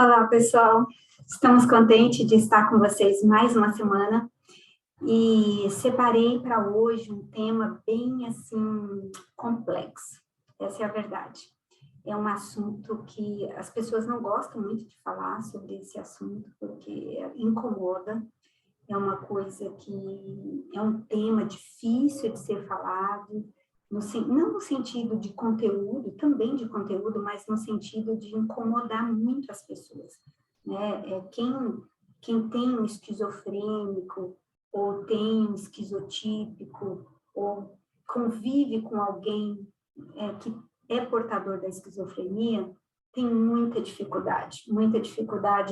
Olá, pessoal. Estamos contentes de estar com vocês mais uma semana e separei para hoje um tema bem, assim, complexo. Essa é a verdade. É um assunto que as pessoas não gostam muito de falar sobre esse assunto porque incomoda. É uma coisa que é um tema difícil de ser falado, não no sentido de conteúdo, também de conteúdo, mas no sentido de incomodar muito as pessoas, né? Quem tem um esquizofrênico, ou tem um esquizotípico, ou convive com alguém que é portador da esquizofrenia, tem muita dificuldade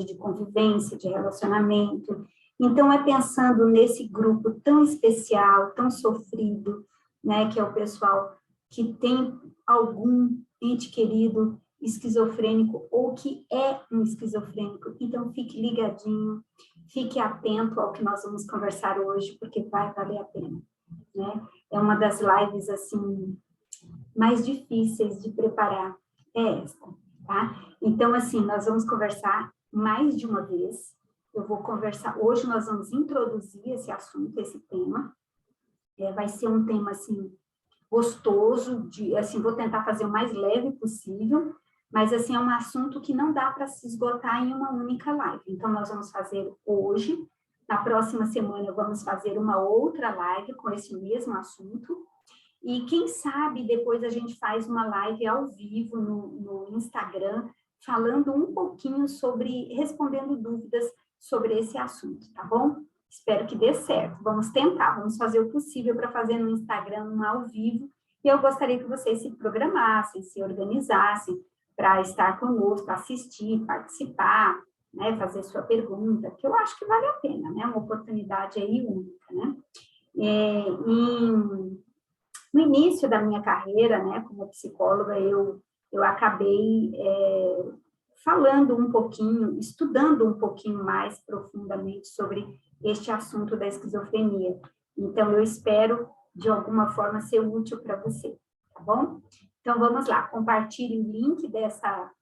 de convivência, de relacionamento. Então, é pensando nesse grupo tão especial, tão sofrido, né, que é o pessoal que tem algum ente querido esquizofrênico ou que é um esquizofrênico. Então, fique ligadinho, fique atento ao que nós vamos conversar hoje, porque vai valer a pena, né? É uma das lives, assim, mais difíceis de preparar, é esta, tá? Então, assim, nós vamos conversar mais de uma vez. Eu vou conversar, hoje nós vamos introduzir esse assunto, esse tema. Vai ser um tema, assim, gostoso, assim, vou tentar fazer o mais leve possível, mas, assim, é um assunto que não dá para se esgotar em uma única live. Então, nós vamos fazer hoje, na próxima semana vamos fazer uma outra live com esse mesmo assunto, e quem sabe depois a gente faz uma live ao vivo no Instagram, falando um pouquinho sobre, respondendo dúvidas sobre esse assunto, tá bom? Espero que dê certo. Vamos tentar, vamos fazer o possível para fazer no Instagram ao vivo. E eu gostaria que vocês se programassem, se organizassem para estar conosco, assistir, participar, né, fazer sua pergunta, que eu acho que vale a pena, né? Uma oportunidade aí única, né? No início da minha carreira, né, como psicóloga, eu acabei falando um pouquinho, estudando um pouquinho mais profundamente sobre este assunto da esquizofrenia. Então, eu espero, de alguma forma, ser útil para você, tá bom? Então, vamos lá, compartilhe o link dessa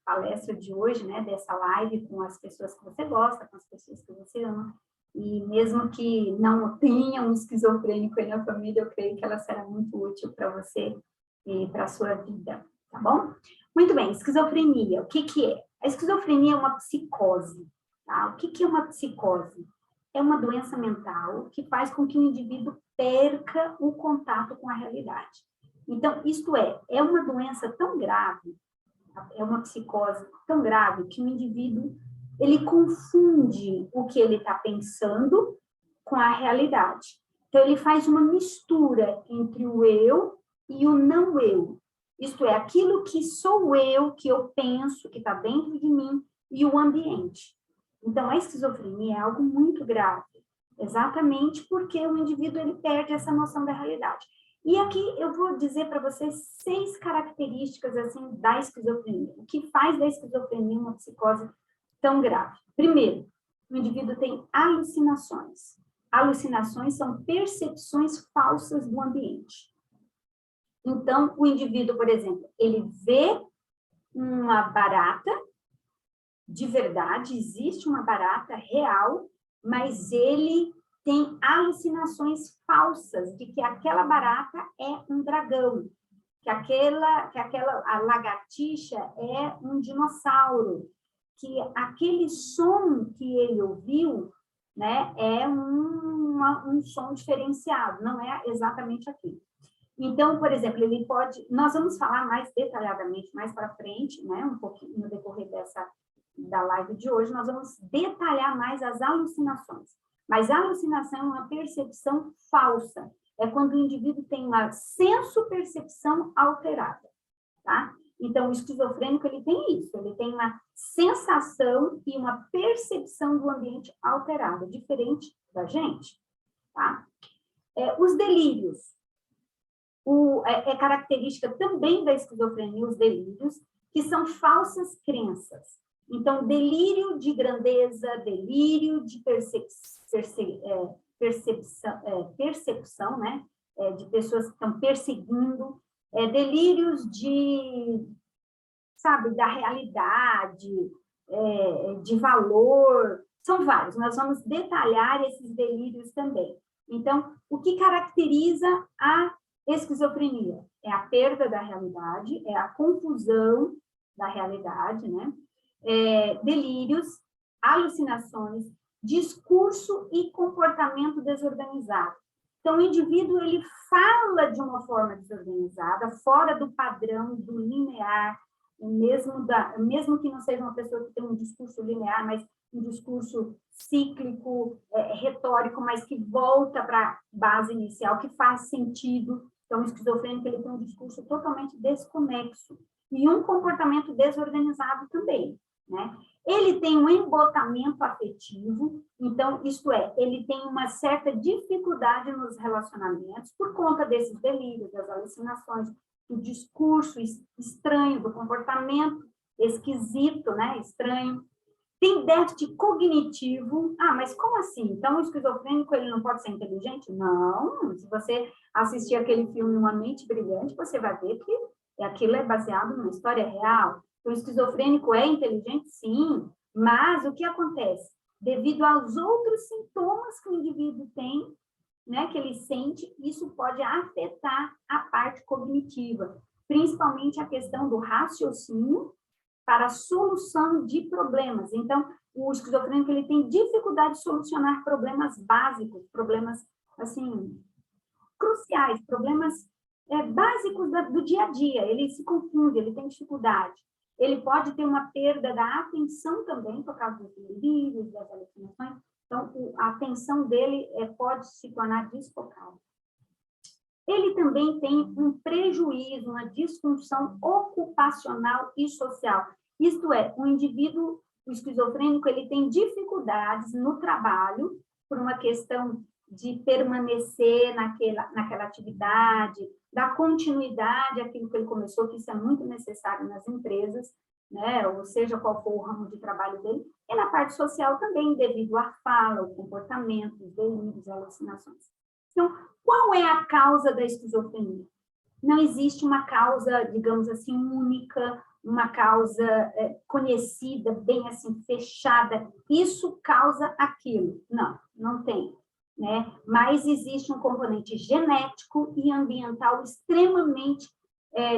palestra de hoje, né, dessa live com as pessoas que você gosta, com as pessoas que você ama, e mesmo que não tenha um esquizofrênico aí na família, eu creio que ela será muito útil para você e para a sua vida, tá bom? Muito bem, esquizofrenia, o que que é? A esquizofrenia é uma psicose, tá? O que que é uma psicose? É uma doença mental que faz com que o indivíduo perca o contato com a realidade. Então, isto é uma doença tão grave, é uma psicose tão grave que o indivíduo, ele confunde o que ele está pensando com a realidade. Então, ele faz uma mistura entre o eu e o não eu. Isto é, aquilo que sou eu, que eu penso, que está dentro de mim, e o ambiente. Então, a esquizofrenia é algo muito grave, exatamente porque o indivíduo ele perde essa noção da realidade. E aqui eu vou dizer para vocês 6 características assim da esquizofrenia. O que faz da esquizofrenia uma psicose tão grave? Primeiro, o indivíduo tem alucinações. Alucinações são percepções falsas do ambiente. Então, o indivíduo, por exemplo, ele vê uma barata, de verdade, existe uma barata real, mas ele tem alucinações falsas de que aquela barata é um dragão, que a lagartixa é um dinossauro, que aquele som que ele ouviu, né, é um som diferenciado, não é exatamente aquilo. Então, por exemplo, ele pode... Nós vamos falar mais detalhadamente mais para frente, né, um pouquinho no decorrer da live de hoje, nós vamos detalhar mais as alucinações. Mas a alucinação é uma percepção falsa. É quando o indivíduo tem uma senso-percepção alterada, tá? Então, o esquizofrênico, ele tem isso, ele tem uma sensação e uma percepção do ambiente alterada, diferente da gente, tá? Os delírios. É característica também da esquizofrenia, os delírios, que são falsas crenças. Então, delírio de grandeza, delírio de percepção, né? De pessoas que estão perseguindo, delírios de, sabe, da realidade, de valor, são vários, nós vamos detalhar esses delírios também. Então, o que caracteriza a esquizofrenia? É a perda da realidade, é a confusão da realidade, né? Delírios, alucinações, discurso e comportamento desorganizado. Então, o indivíduo, ele fala de uma forma desorganizada, fora do padrão, do linear, mesmo que não seja uma pessoa que tem um discurso linear, mas um discurso cíclico, retórico, mas que volta para a base inicial, que faz sentido. Então, o esquizofrênico, ele tem um discurso totalmente desconexo e um comportamento desorganizado também, né? Ele tem um embotamento afetivo, então, isto é, ele tem uma certa dificuldade nos relacionamentos por conta desses delírios, das alucinações, do discurso estranho, do comportamento esquisito, né, estranho. Tem déficit cognitivo. Ah, mas como assim? Então, o esquizofrênico, ele não pode ser inteligente? Não. Se você assistir aquele filme Uma Mente Brilhante, você vai ver que aquilo é baseado numa história real. O esquizofrênico é inteligente? Sim. Mas o que acontece? Devido aos outros sintomas que o indivíduo tem, né, que ele sente, isso pode afetar a parte cognitiva, principalmente a questão do raciocínio para a solução de problemas. Então, o esquizofrênico, ele tem dificuldade de solucionar problemas básicos, problemas, assim, cruciais, problemas básicos do dia a dia. Ele se confunde, ele tem dificuldade. Ele pode ter uma perda da atenção também, por causa dos delírios, das alucinações. Então, a atenção dele pode se tornar desfocada. Ele também tem um prejuízo, uma disfunção ocupacional e social. Isto é, o indivíduo, o esquizofrênico, ele tem dificuldades no trabalho, por uma questão de permanecer naquela atividade, dar continuidade àquilo que ele começou, que isso é muito necessário nas empresas, né? Ou seja, qual for o ramo de trabalho dele, e na parte social também, devido à fala, ao comportamento, os delírios, alucinações. Então, qual é a causa da esquizofrenia? Não existe uma causa, digamos assim, única, uma causa conhecida, bem assim, fechada. Isso causa aquilo. Não, não tem. Né? Mas existe um componente genético e ambiental extremamente,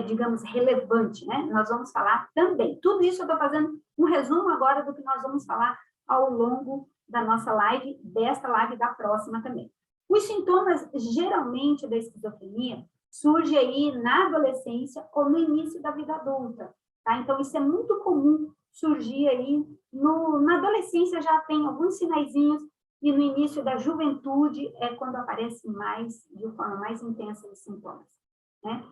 digamos, relevante. Né? Nós vamos falar também. Tudo isso eu estou fazendo um resumo agora do que nós vamos falar ao longo da nossa live, desta live e da próxima também. Os sintomas, geralmente, da esquizofrenia surgem aí na adolescência ou no início da vida adulta, tá? Então, isso é muito comum surgir aí na adolescência, já tem alguns sinaizinhos, e no início da juventude é quando aparecem mais, de forma mais intensa, os sintomas, né?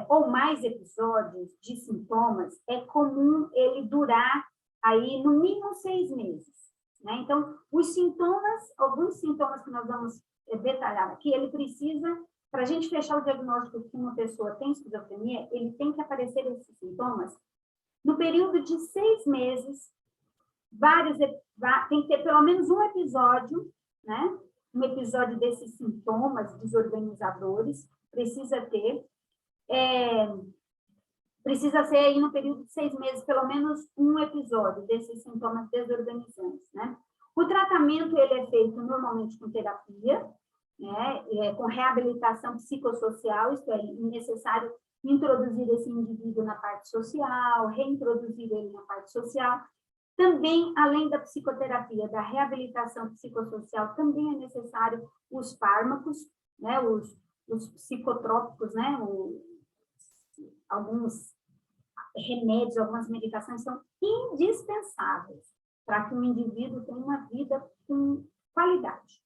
Ou mais episódios de sintomas, é comum ele durar aí no mínimo 6 meses. Né? Então, alguns sintomas que nós vamos detalhar aqui, ele precisa, para a gente fechar o diagnóstico que uma pessoa tem esquizofrenia, ele tem que aparecer esses sintomas no período de 6 meses, tem que ter pelo menos um episódio, né? Um episódio desses sintomas desorganizadores, precisa ter, precisa ser aí no período de 6 meses, pelo menos um episódio desses sintomas desorganizantes, né? O tratamento, ele é feito normalmente com terapia, né? Com reabilitação psicossocial, isto é necessário introduzir esse indivíduo na parte social, reintroduzir ele na parte social. Também, além da psicoterapia, da reabilitação psicossocial, também é necessário os fármacos, né? Os psicotrópicos, né? Alguns remédios, algumas medicações são indispensáveis para que o indivíduo tenha uma vida com qualidade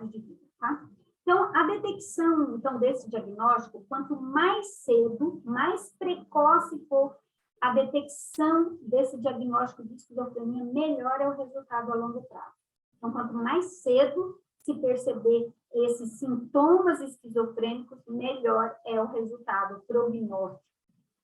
de vida, tá? Então, a detecção, então, desse diagnóstico, quanto mais cedo, mais precoce for a detecção desse diagnóstico de esquizofrenia, melhor é o resultado a longo prazo. Então, quanto mais cedo se perceber esses sintomas esquizofrênicos, melhor é o resultado prognóstico,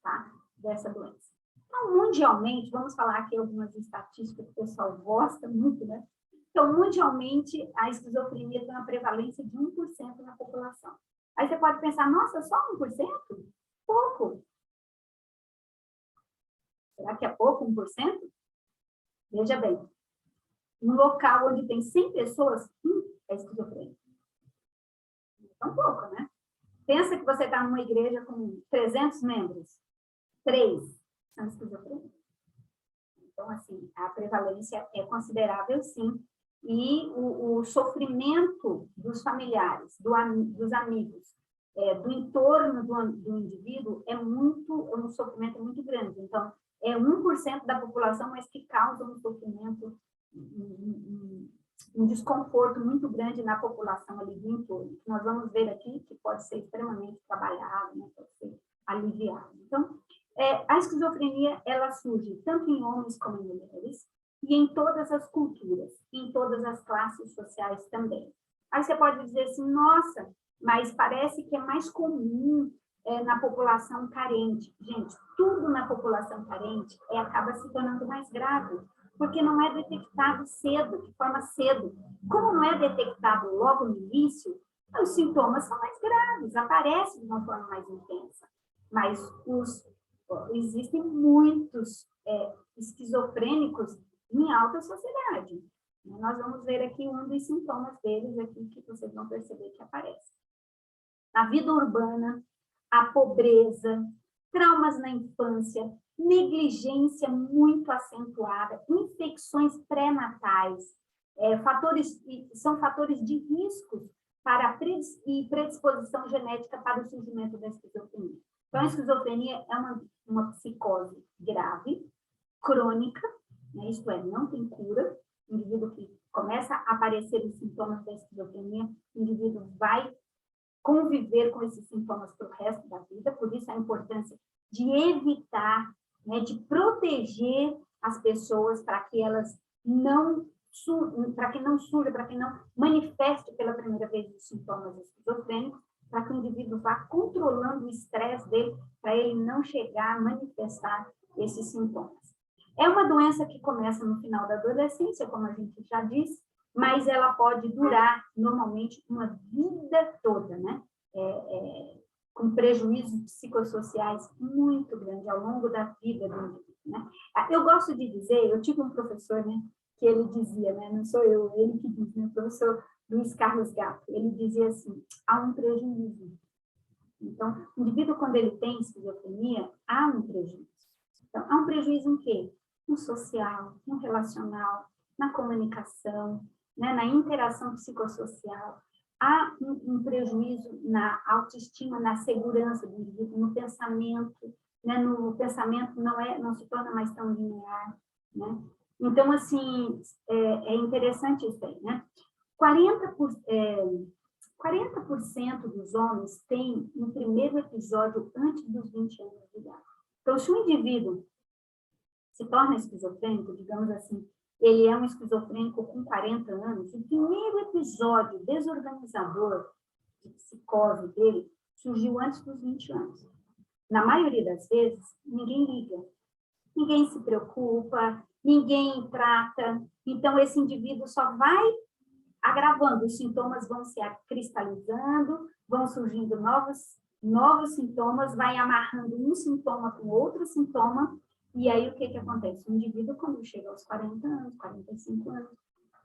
tá? Dessa doença. Então, mundialmente, vamos falar aqui algumas estatísticas que o pessoal gosta muito, né? Então, mundialmente, a esquizofrenia tem uma prevalência de 1% na população. Aí você pode pensar, nossa, só 1%? Pouco. Será que é pouco, 1%? Veja bem, um local onde tem 100 pessoas, é esquizofrênico. É um pouco, né? Pensa que você está numa igreja com 300 membros, 3 são esquizofrênicos. Então, assim, a prevalência é considerável, sim. E o sofrimento dos familiares, dos amigos, do entorno do indivíduo é um sofrimento muito grande. Então, é 1% da população, mas que causa um sofrimento, um desconforto muito grande na população ali do entorno. Nós vamos ver aqui que pode ser extremamente trabalhado, né? Pode ser aliviado. Então, a esquizofrenia, ela surge tanto em homens como em mulheres, e em todas as culturas, em todas as classes sociais também. Aí você pode dizer assim, nossa, mas parece que é mais comum na população carente. Gente, tudo na população carente acaba se tornando mais grave, porque não é detectado cedo, de forma cedo. Como não é detectado logo no início, os sintomas são mais graves, aparecem de uma forma mais intensa. Mas existem muitos esquizofrênicos em alta sociedade. Nós vamos ver aqui um dos sintomas deles aqui que vocês vão perceber que aparece. A vida urbana, a pobreza, traumas na infância, negligência muito acentuada, infecções pré-natais, são fatores de risco para e predisposição genética para o surgimento da esquizofrenia. Então, a esquizofrenia é uma psicose grave, crônica, né? Isto é, não tem cura. O indivíduo que começa a aparecer os sintomas da esquizofrenia, o indivíduo vai conviver com esses sintomas para o resto da vida, por isso a importância de evitar, né, de proteger as pessoas para que elas não surja, para que não manifeste pela primeira vez os sintomas esquizofrênicos, para que o indivíduo vá controlando o estresse dele, para ele não chegar a manifestar esses sintomas. É uma doença que começa no final da adolescência, como a gente já disse, mas ela pode durar, normalmente, uma vida toda, né? Com prejuízos psicossociais muito grandes ao longo da vida do indivíduo, né? Eu gosto de dizer, eu tive um professor, né, que ele dizia, né, não sou eu, ele que diz, né, o professor Luiz Carlos Gato, ele dizia assim, há um prejuízo. Então, o indivíduo, quando ele tem esquizofrenia, há um prejuízo. Então, há um prejuízo em quê? No social, no relacional, na comunicação, né, na interação psicossocial. Há um prejuízo na autoestima, na segurança do indivíduo, no pensamento, né, no pensamento não se torna mais tão linear, né? Então, assim, é interessante isso aí, né? 40% dos homens têm um primeiro episódio antes dos 20 anos de idade. Então, se um indivíduo se torna esquizofrênico, digamos assim, ele é um esquizofrênico com 40 anos, o primeiro episódio desorganizador de psicose dele surgiu antes dos 20 anos. Na maioria das vezes, ninguém liga, ninguém se preocupa, ninguém trata, então esse indivíduo só vai agravando, os sintomas vão se cristalizando, vão surgindo novos sintomas, vai amarrando um sintoma com outro sintoma, e aí o que acontece? O indivíduo, quando chega aos 40 anos, 45 anos,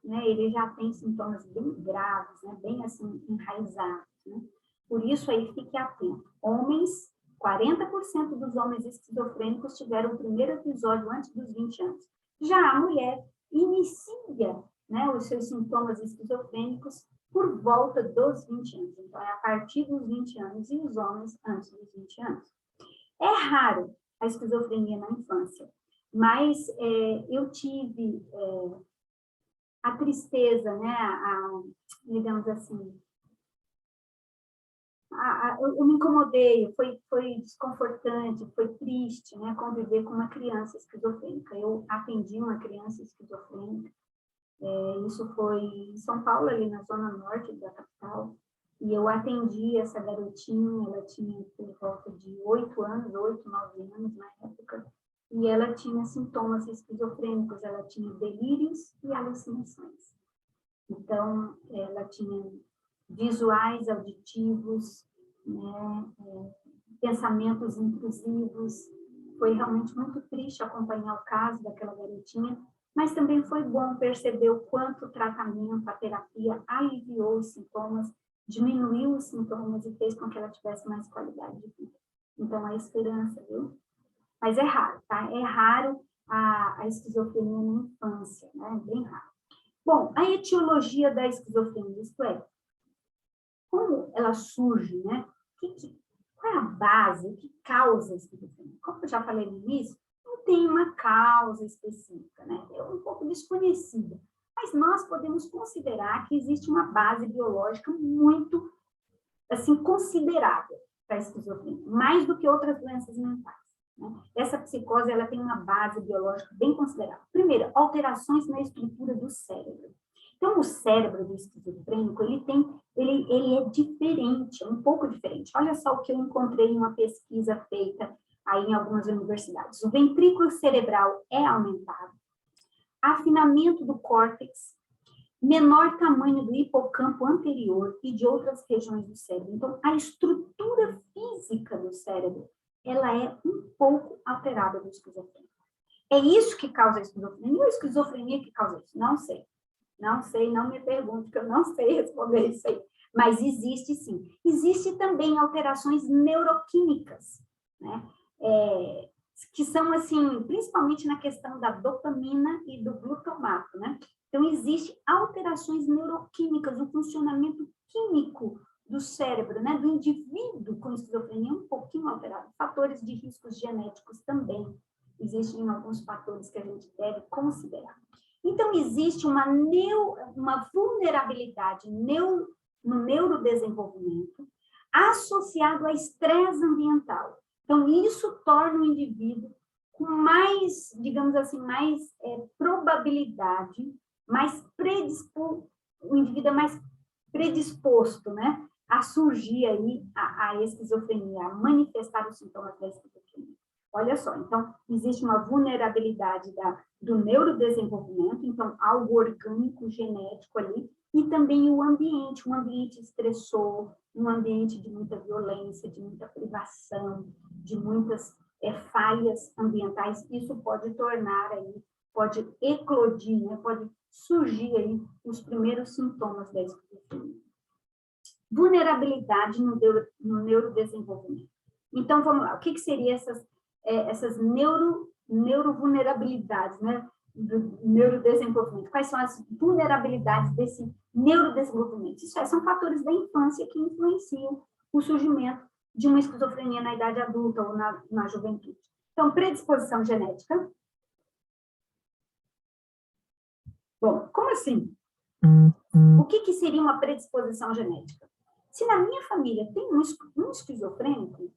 né, ele já tem sintomas bem graves, né, bem assim, enraizados, né? Por isso aí fique atento. Homens, 40% dos homens esquizofrênicos tiveram o primeiro episódio antes dos 20 anos. Já a mulher inicia, né, os seus sintomas esquizofrênicos por volta dos 20 anos. Então, é a partir dos 20 anos e os homens antes dos 20 anos. É raro a esquizofrenia na infância, mas eu tive a tristeza, né, digamos assim, eu me incomodei, foi desconfortante, foi triste, né, conviver com uma criança esquizofrênica. Eu atendi uma criança esquizofrênica, isso foi em São Paulo, ali na zona norte da capital, e eu atendi essa garotinha, ela tinha por volta de 8 anos, 8, 9 anos na época, e ela tinha sintomas esquizofrênicos, ela tinha delírios e alucinações. Então, ela tinha visuais, auditivos, né, pensamentos intrusivos, Foi realmente muito triste acompanhar o caso daquela garotinha, mas também foi bom perceber o quanto o tratamento, a terapia aliviou os sintomas, diminuiu os sintomas e fez com que ela tivesse mais qualidade de vida. Então, a esperança, viu? Mas é raro, tá? É raro a esquizofrenia na infância, né? Bem raro. Bom, a etiologia da esquizofrenia, isto é, como ela surge, né? Qual é a base, o que causa a esquizofrenia? Como eu já falei no início, não tem uma causa específica, né? É um pouco desconhecida. Mas nós podemos considerar que existe uma base biológica muito, assim, considerável para a esquizofrenia, mais do que outras doenças mentais. Né? Essa psicose, ela tem uma base biológica bem considerável. Primeiro, alterações na estrutura do cérebro. Então, o cérebro do esquizofrênico, ele é diferente, é um pouco diferente. Olha só o que eu encontrei em uma pesquisa feita aí em algumas universidades. O ventrículo cerebral é aumentado, afinamento do córtex, menor tamanho do hipocampo anterior e de outras regiões do cérebro. Então, a estrutura física do cérebro, ela é um pouco alterada do esquizofrênico. É isso que causa a esquizofrenia ou a esquizofrenia que causa isso? Não sei. Não sei, não me pergunte, que eu não sei responder isso aí. Mas existe sim. Existe também alterações neuroquímicas, né? Que são, assim, principalmente na questão da dopamina e do glutamato, né? Então, existem alterações neuroquímicas, o funcionamento químico do cérebro, né? Do indivíduo com esquizofrenia um pouquinho alterado. Fatores de riscos genéticos também. Existem alguns fatores que a gente deve considerar. Então, existe uma vulnerabilidade no neurodesenvolvimento associado a estresse ambiental. Então, isso torna o indivíduo com mais, digamos assim, mais probabilidade, o indivíduo é mais predisposto, né, a surgir aí a esquizofrenia, a manifestar os sintomas da esquizofrenia. Olha só, então, existe uma vulnerabilidade do neurodesenvolvimento, então, algo orgânico, genético ali, e também o ambiente, um ambiente estressor, um ambiente de muita violência, de muita privação, de muitas falhas ambientais, isso pode tornar aí, pode eclodir, né? Pode surgir aí os primeiros sintomas da esquizofrenia. Vulnerabilidade no neurodesenvolvimento. Então, vamos lá, o que seriam essas neurovulnerabilidades, né, do neurodesenvolvimento? Quais são as vulnerabilidades desse neurodesenvolvimento? Isso são fatores da infância que influenciam o surgimento de uma esquizofrenia na idade adulta ou na juventude. Então, predisposição genética. Bom, como assim? O que seria uma predisposição genética? Se na minha família tem um esquizofrênico,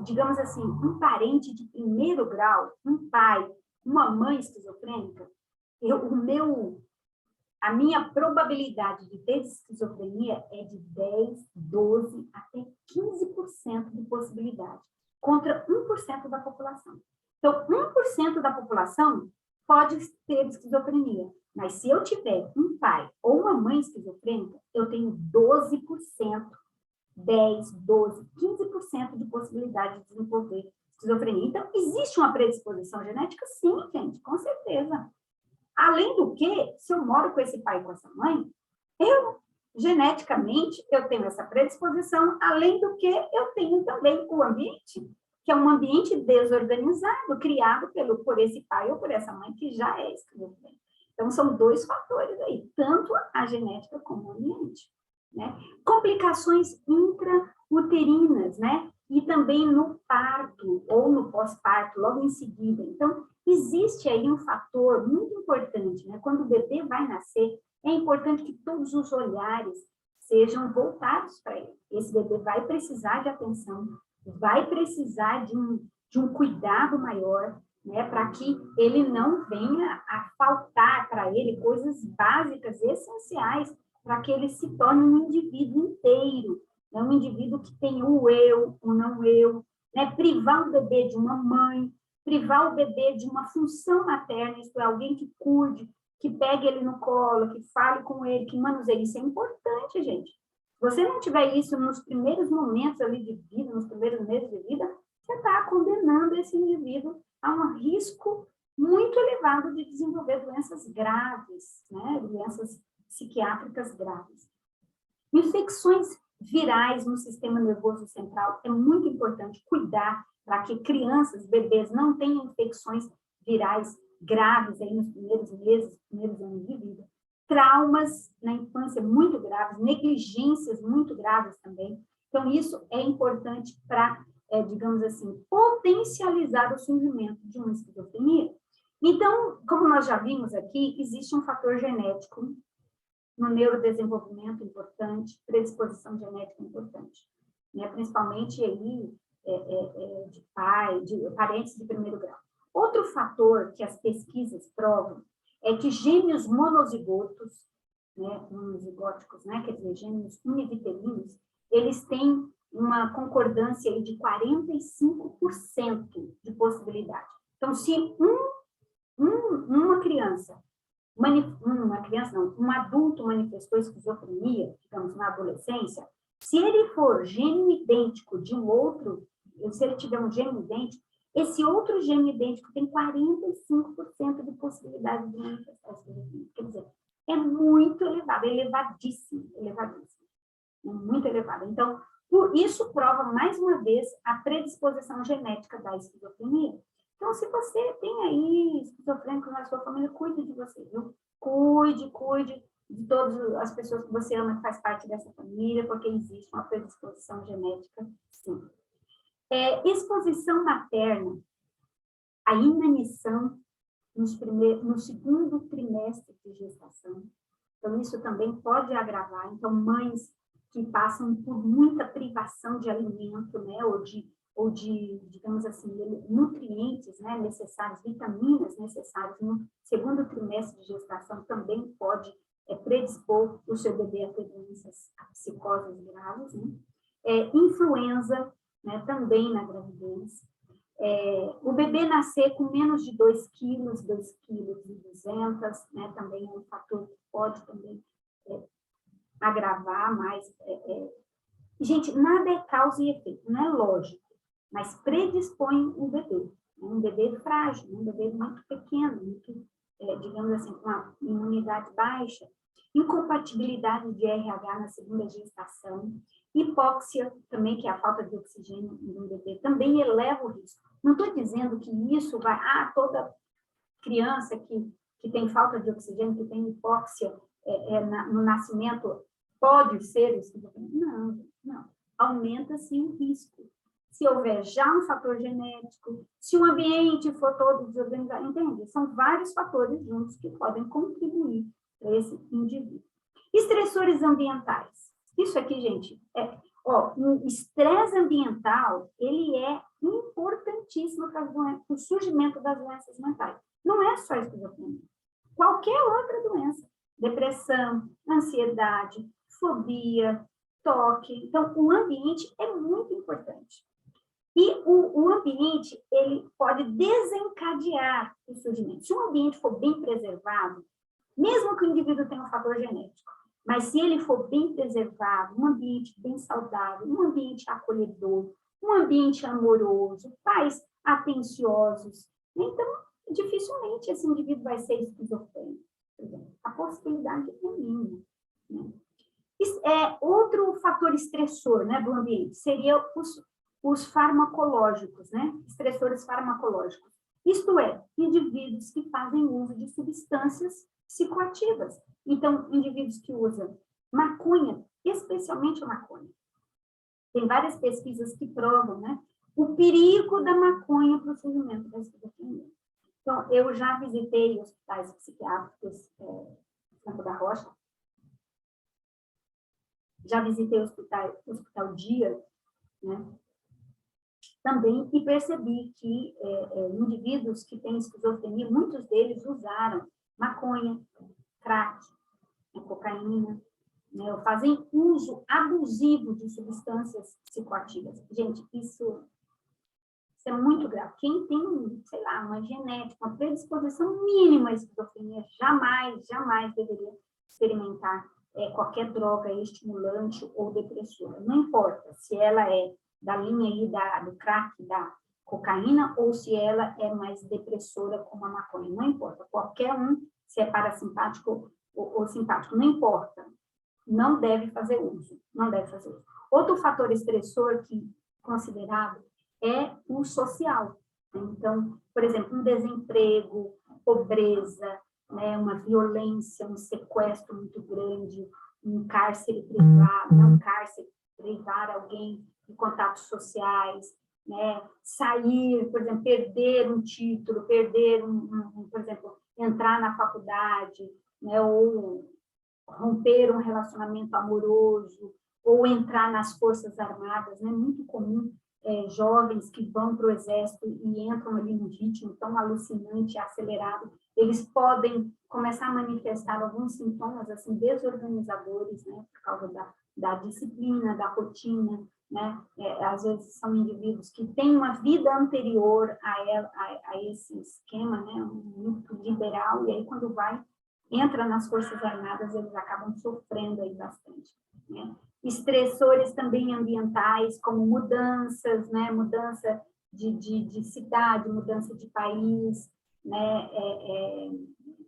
digamos assim, um parente de primeiro grau, um pai, uma mãe esquizofrênica, a minha probabilidade de ter esquizofrenia é de 10, 12, até 15% de possibilidade, contra 1% da população. Então, 1% da população pode ter esquizofrenia, mas se eu tiver um pai ou uma mãe esquizofrênica, eu tenho 12%, 10, 12, 15% de possibilidade de desenvolver esquizofrenia. Então, existe uma predisposição genética? Sim, gente, com certeza. Além do que, se eu moro com esse pai e com essa mãe, geneticamente, eu tenho essa predisposição, além do que eu tenho também o ambiente, que é um ambiente desorganizado, criado por esse pai ou por essa mãe que já é esquizofrênica. Então, são dois fatores aí, tanto a genética como o ambiente, né? Complicações intrauterinas, né? E também no parto ou no pós-parto, logo em seguida. Então, existe aí um fator muito importante, né? Quando o bebê vai nascer, é importante que todos os olhares sejam voltados para ele. Esse bebê vai precisar de atenção, vai precisar de um cuidado maior, né? Para que ele não venha a faltar para ele coisas básicas, essenciais, para que ele se torne um indivíduo inteiro, né? Um indivíduo que tem o eu, o não eu, né? Privar o bebê de uma mãe, privar o bebê de uma função materna, isto é, alguém que cuide, que pegue ele no colo, que fale com ele, que manuseie. Isso é importante, gente. Se você não tiver isso nos primeiros momentos ali de vida, nos primeiros meses de vida, você está condenando esse indivíduo há um risco muito elevado de desenvolver doenças graves, né? Doenças psiquiátricas graves. Infecções virais no sistema nervoso central, é muito importante cuidar para que crianças, bebês, não tenham infecções virais graves aí nos primeiros meses, primeiros anos de vida. Traumas na infância muito graves, negligências muito graves também. Então, isso é importante para, digamos assim, potencializar o surgimento de uma esquizofrenia. Então, como nós já vimos aqui, existe um fator genético no neurodesenvolvimento importante, predisposição genética importante, né? Principalmente aí de parentes de primeiro grau. Outro fator que as pesquisas provam é que gêmeos monozigotos, né, monozigóticos, né, quer dizer, gêmeos univitelinos, eles têm uma concordância aí de 45% de possibilidade. Então, se um adulto manifestou esquizofrenia, digamos, na adolescência, se ele for gêmeo idêntico de um outro, se ele tiver um gêmeo idêntico, esse outro gêmeo idêntico tem 45% de possibilidade de manifestar esquizofrenia. Quer dizer, é muito elevado, elevadíssimo, muito elevado. Então, isso prova, mais uma vez, a predisposição genética da esquizofrenia. Então, se você tem aí esquizofrênico na sua família, cuide de você, viu? Cuide de todas as pessoas que você ama, que faz parte dessa família, porque existe uma predisposição genética, sim. Exposição materna, a inanição no segundo trimestre de gestação. Então, isso também pode agravar. Então, mães que passam por muita privação de alimento, né, ou de, digamos assim, nutrientes, né, necessários, vitaminas necessárias no segundo trimestre de gestação, também pode predispor o seu bebê a ter doenças, a psicoses graves, né? Influenza, né, também na gravidez. O bebê nascer com menos de 2 quilos, 2,2 kg, né, também é um fator que pode também agravar mais. Gente, nada é causa e efeito, não é lógico, mas predispõe o bebê. Um bebê frágil, um bebê muito pequeno, muito, digamos assim, com uma imunidade baixa, incompatibilidade de RH na segunda gestação, hipóxia também, que é a falta de oxigênio no bebê, também eleva o risco. Não estou dizendo que isso vai, toda criança que tem falta de oxigênio, que tem hipóxia no nascimento, pode ser esquizofrenia. Não. Aumenta, sim, o risco. Se houver já um fator genético, se o ambiente for todo desorganizado, entende? São vários fatores juntos que podem contribuir para esse indivíduo. Estressores ambientais. Isso aqui, gente, o estresse ambiental, ele é importantíssimo para o surgimento das doenças mentais. Não é só esquizofrenia. Qualquer outra doença. Depressão, ansiedade, fobia, toque. Então, o ambiente é muito importante. E o ambiente, ele pode desencadear o surgimento. Se o ambiente for bem preservado, mesmo que o indivíduo tenha um fator genético, mas se ele for bem preservado, um ambiente bem saudável, um ambiente acolhedor, um ambiente amoroso, pais atenciosos, então, dificilmente esse indivíduo vai ser esquizofrênico. A possibilidade é mínima, né? Outro fator estressor, né, do ambiente seria os farmacológicos, né? Estressores farmacológicos. Isto é, indivíduos que fazem uso de substâncias psicoativas. Então, indivíduos que usam maconha, especialmente a maconha. Tem várias pesquisas que provam, né, o perigo da maconha para o surgimento da esquizofrenia. Então, eu já visitei hospitais psiquiátricos em Campo da Rocha, já visitei o Hospital Dia, né, também, e percebi que indivíduos que têm esquizofrenia, muitos deles usaram maconha, crack, cocaína, né, fazem uso abusivo de substâncias psicoativas. Gente, isso é muito grave. Quem tem, sei lá, uma genética, uma predisposição mínima à esquizofrenia, jamais deveria experimentar qualquer droga estimulante ou depressora. Não importa se ela é da linha aí do crack, da cocaína ou se ela é mais depressora como a maconha. Não importa, qualquer um, se é parasimpático ou simpático, não importa. Não deve fazer uso, não deve fazer uso. Outro fator estressor que considerado é o social. Então, por exemplo, um desemprego, pobreza, né, uma violência, um sequestro muito grande, um cárcere privado, né, um cárcere privar alguém de contatos sociais, né, sair, por exemplo, perder um título, perder, por exemplo, entrar na faculdade, né, ou romper um relacionamento amoroso, ou entrar nas Forças Armadas, né? Muito comum jovens que vão para o Exército e entram ali num ritmo tão alucinante, acelerado, eles podem começar a manifestar alguns sintomas assim desorganizadores, né? Por causa da disciplina, da rotina, né? Às vezes são indivíduos que têm uma vida anterior a esse esquema, né? Muito liberal, e aí quando entra nas Forças Armadas, eles acabam sofrendo aí bastante, né? Estressores também ambientais, como mudanças, né? Mudança de cidade, mudança de país, né?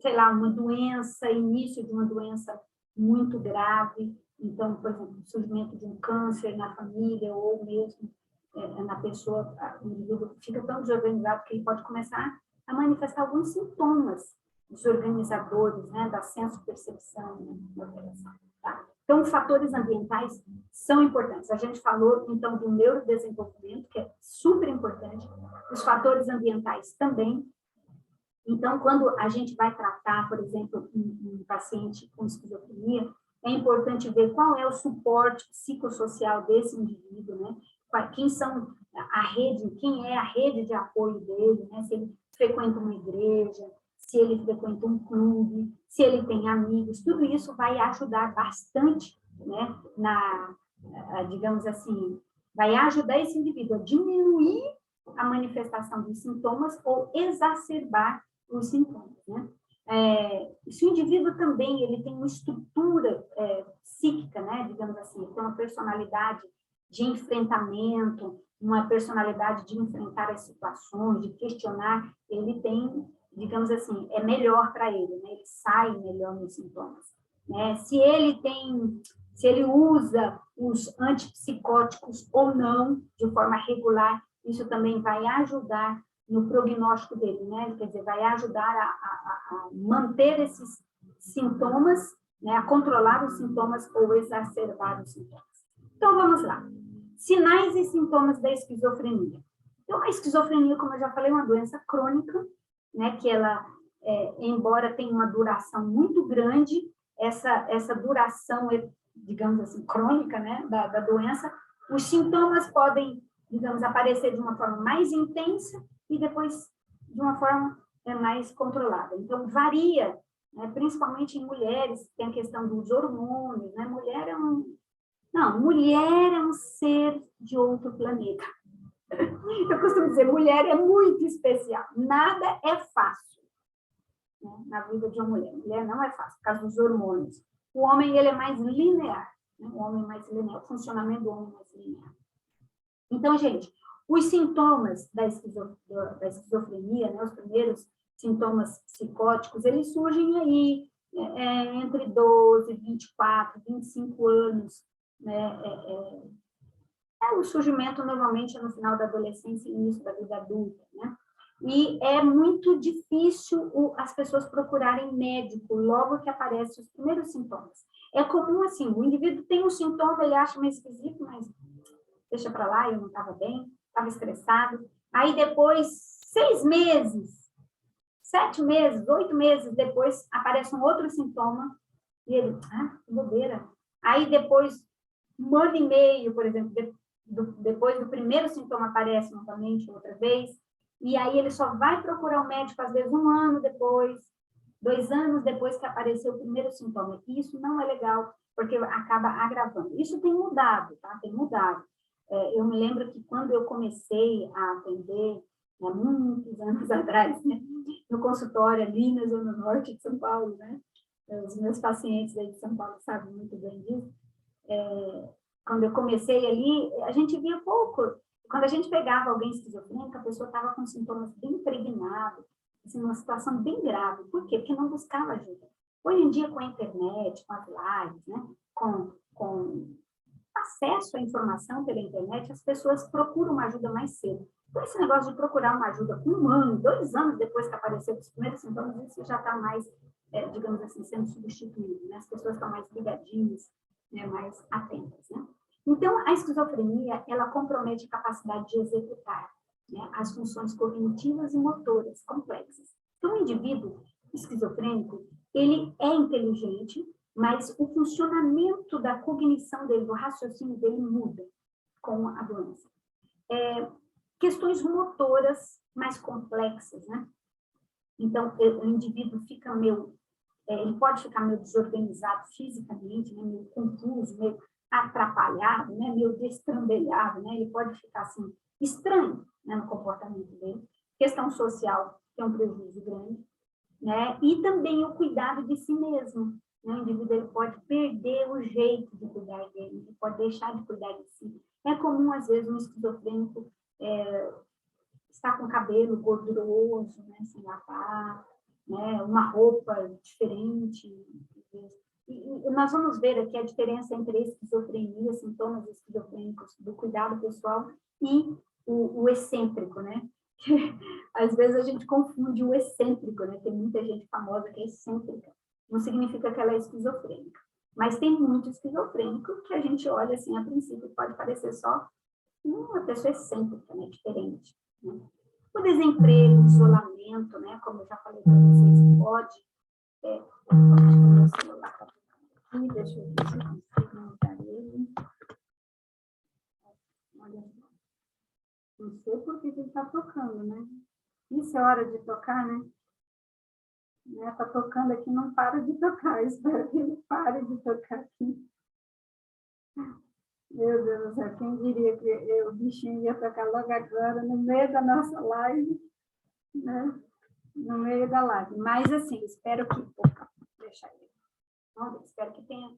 Sei lá, uma doença, início de uma doença muito grave, então, por exemplo, o surgimento de um câncer na família, ou mesmo na pessoa, o indivíduo fica tão desorganizado que ele pode começar a manifestar alguns sintomas desorganizadores, né, da senso-percepção, né, tá? Então, os fatores ambientais são importantes. A gente falou, então, do neurodesenvolvimento, que é super importante, os fatores ambientais também. Então, quando a gente vai tratar, por exemplo, um paciente com esquizofrenia, é importante ver qual é o suporte psicossocial desse indivíduo, né? Quem são quem é a rede de apoio dele, né? Se ele frequenta uma igreja, se ele frequenta um clube, se ele tem amigos, tudo isso vai ajudar bastante, né? Digamos assim, vai ajudar esse indivíduo a diminuir a manifestação dos sintomas ou exacerbar os sintomas, né? Se o indivíduo também ele tem uma estrutura psíquica, né, digamos assim, ele tem uma personalidade de enfrentamento, uma personalidade de enfrentar as situações, de questionar, ele tem, digamos assim, é melhor para ele, né? Ele sai melhor nos sintomas, né? Se ele usa os antipsicóticos ou não, de forma regular, isso também vai ajudar no prognóstico dele, né? Quer dizer, vai ajudar a manter esses sintomas, né? A controlar os sintomas ou exacerbar os sintomas. Então, vamos lá. Sinais e sintomas da esquizofrenia. Então, a esquizofrenia, como eu já falei, é uma doença crônica, né? Que ela, embora tenha uma duração muito grande, essa duração é, digamos assim, crônica, né? Da doença, os sintomas podem, digamos, aparecer de uma forma mais intensa e depois de uma forma mais controlada. Então, varia, né, principalmente em mulheres, tem a questão dos hormônios, né? Mulher é um ser de outro planeta. Eu costumo dizer, mulher é muito especial. Nada é fácil, né, na vida de uma mulher. Mulher não é fácil, por causa dos hormônios. O homem, ele é mais linear, né? O homem mais linear, o funcionamento do homem é mais linear. Então, gente, os sintomas da esquizofrenia, né, os primeiros sintomas psicóticos, eles surgem aí entre 12, 24, 25 anos, né? O surgimento normalmente é no final da adolescência e início da vida adulta, né? E é muito difícil as pessoas procurarem médico logo que aparecem os primeiros sintomas. É comum assim, o indivíduo tem um sintoma, ele acha meio esquisito, mas deixa para lá, eu não estava bem, estava estressado. Aí depois, 6 meses, 7 meses, 8 meses depois, aparece um outro sintoma, e ele, que bobeira. Aí depois, 1 ano e meio, por exemplo, depois do primeiro sintoma aparece novamente outra vez, e aí ele só vai procurar o médico, às vezes 1 ano depois, 2 anos depois que apareceu o primeiro sintoma. E isso não é legal, porque acaba agravando. Isso tem mudado, tá? Tem mudado. Eu me lembro que quando eu comecei a atender, há muitos anos atrás, né, no consultório ali na Zona Norte de São Paulo, né? Os meus pacientes aí de São Paulo sabem muito bem disso. Quando eu comecei ali, a gente via pouco Quando a gente pegava alguém esquizofrênico, a pessoa estava com sintomas bem impregnados, assim, uma situação bem grave. Por quê? Porque não buscava ajuda. Hoje em dia, com a internet, com as lives, né, com acesso à informação pela internet, as pessoas procuram uma ajuda mais cedo. Então, esse negócio de procurar uma ajuda com 1 ano, 2 anos depois que apareceu os primeiros sintomas, isso já está mais, digamos assim, sendo substituído, né? As pessoas estão mais ligadinhas, né, mais atentas, né? Então, a esquizofrenia, ela compromete a capacidade de executar, né, as funções cognitivas e motoras complexas. Então, o indivíduo esquizofrênico, ele é inteligente, mas o funcionamento da cognição dele, do raciocínio dele muda com a doença. Questões motoras mais complexas, né? Então, o indivíduo fica ele pode ficar meio desorganizado fisicamente, né? Meio confuso, meio atrapalhado, né? Meio destrambelhado, né? Ele pode ficar, assim, estranho, né, no comportamento dele. Questão social, que é um prejuízo grande, né? E também o cuidado de si mesmo. O indivíduo ele pode perder o jeito de cuidar dele, ele pode deixar de cuidar de si. É comum, às vezes, um esquizofrênico estar com o cabelo gorduroso, né, sem lavar, né, uma roupa diferente. E nós vamos ver aqui a diferença entre a esquizofrenia, sintomas esquizofrênicos do cuidado pessoal e o excêntrico, né? Que, às vezes a gente confunde o excêntrico, né? Tem muita gente famosa que é excêntrica. Não significa que ela é esquizofrênica. Mas tem muito esquizofrênico que a gente olha assim, a princípio, pode parecer só uma pessoa excêntrica, né? Diferente. Né? O desemprego, o isolamento, né? Como eu já falei para vocês, pode... acho que o meu celular está aqui, deixa eu ver se eu consigo montar ele. Olha, não sei por que ele está tocando, né? Isso é hora de tocar, né? Está tocando aqui, não para de tocar. Eu espero que ele pare de tocar aqui. Meu Deus do céu, quem diria que o bichinho ia tocar logo agora, no meio da nossa live, né? No meio da live. Mas, assim, espero que... Opa, deixa ele. Vamos ver, espero que tenha...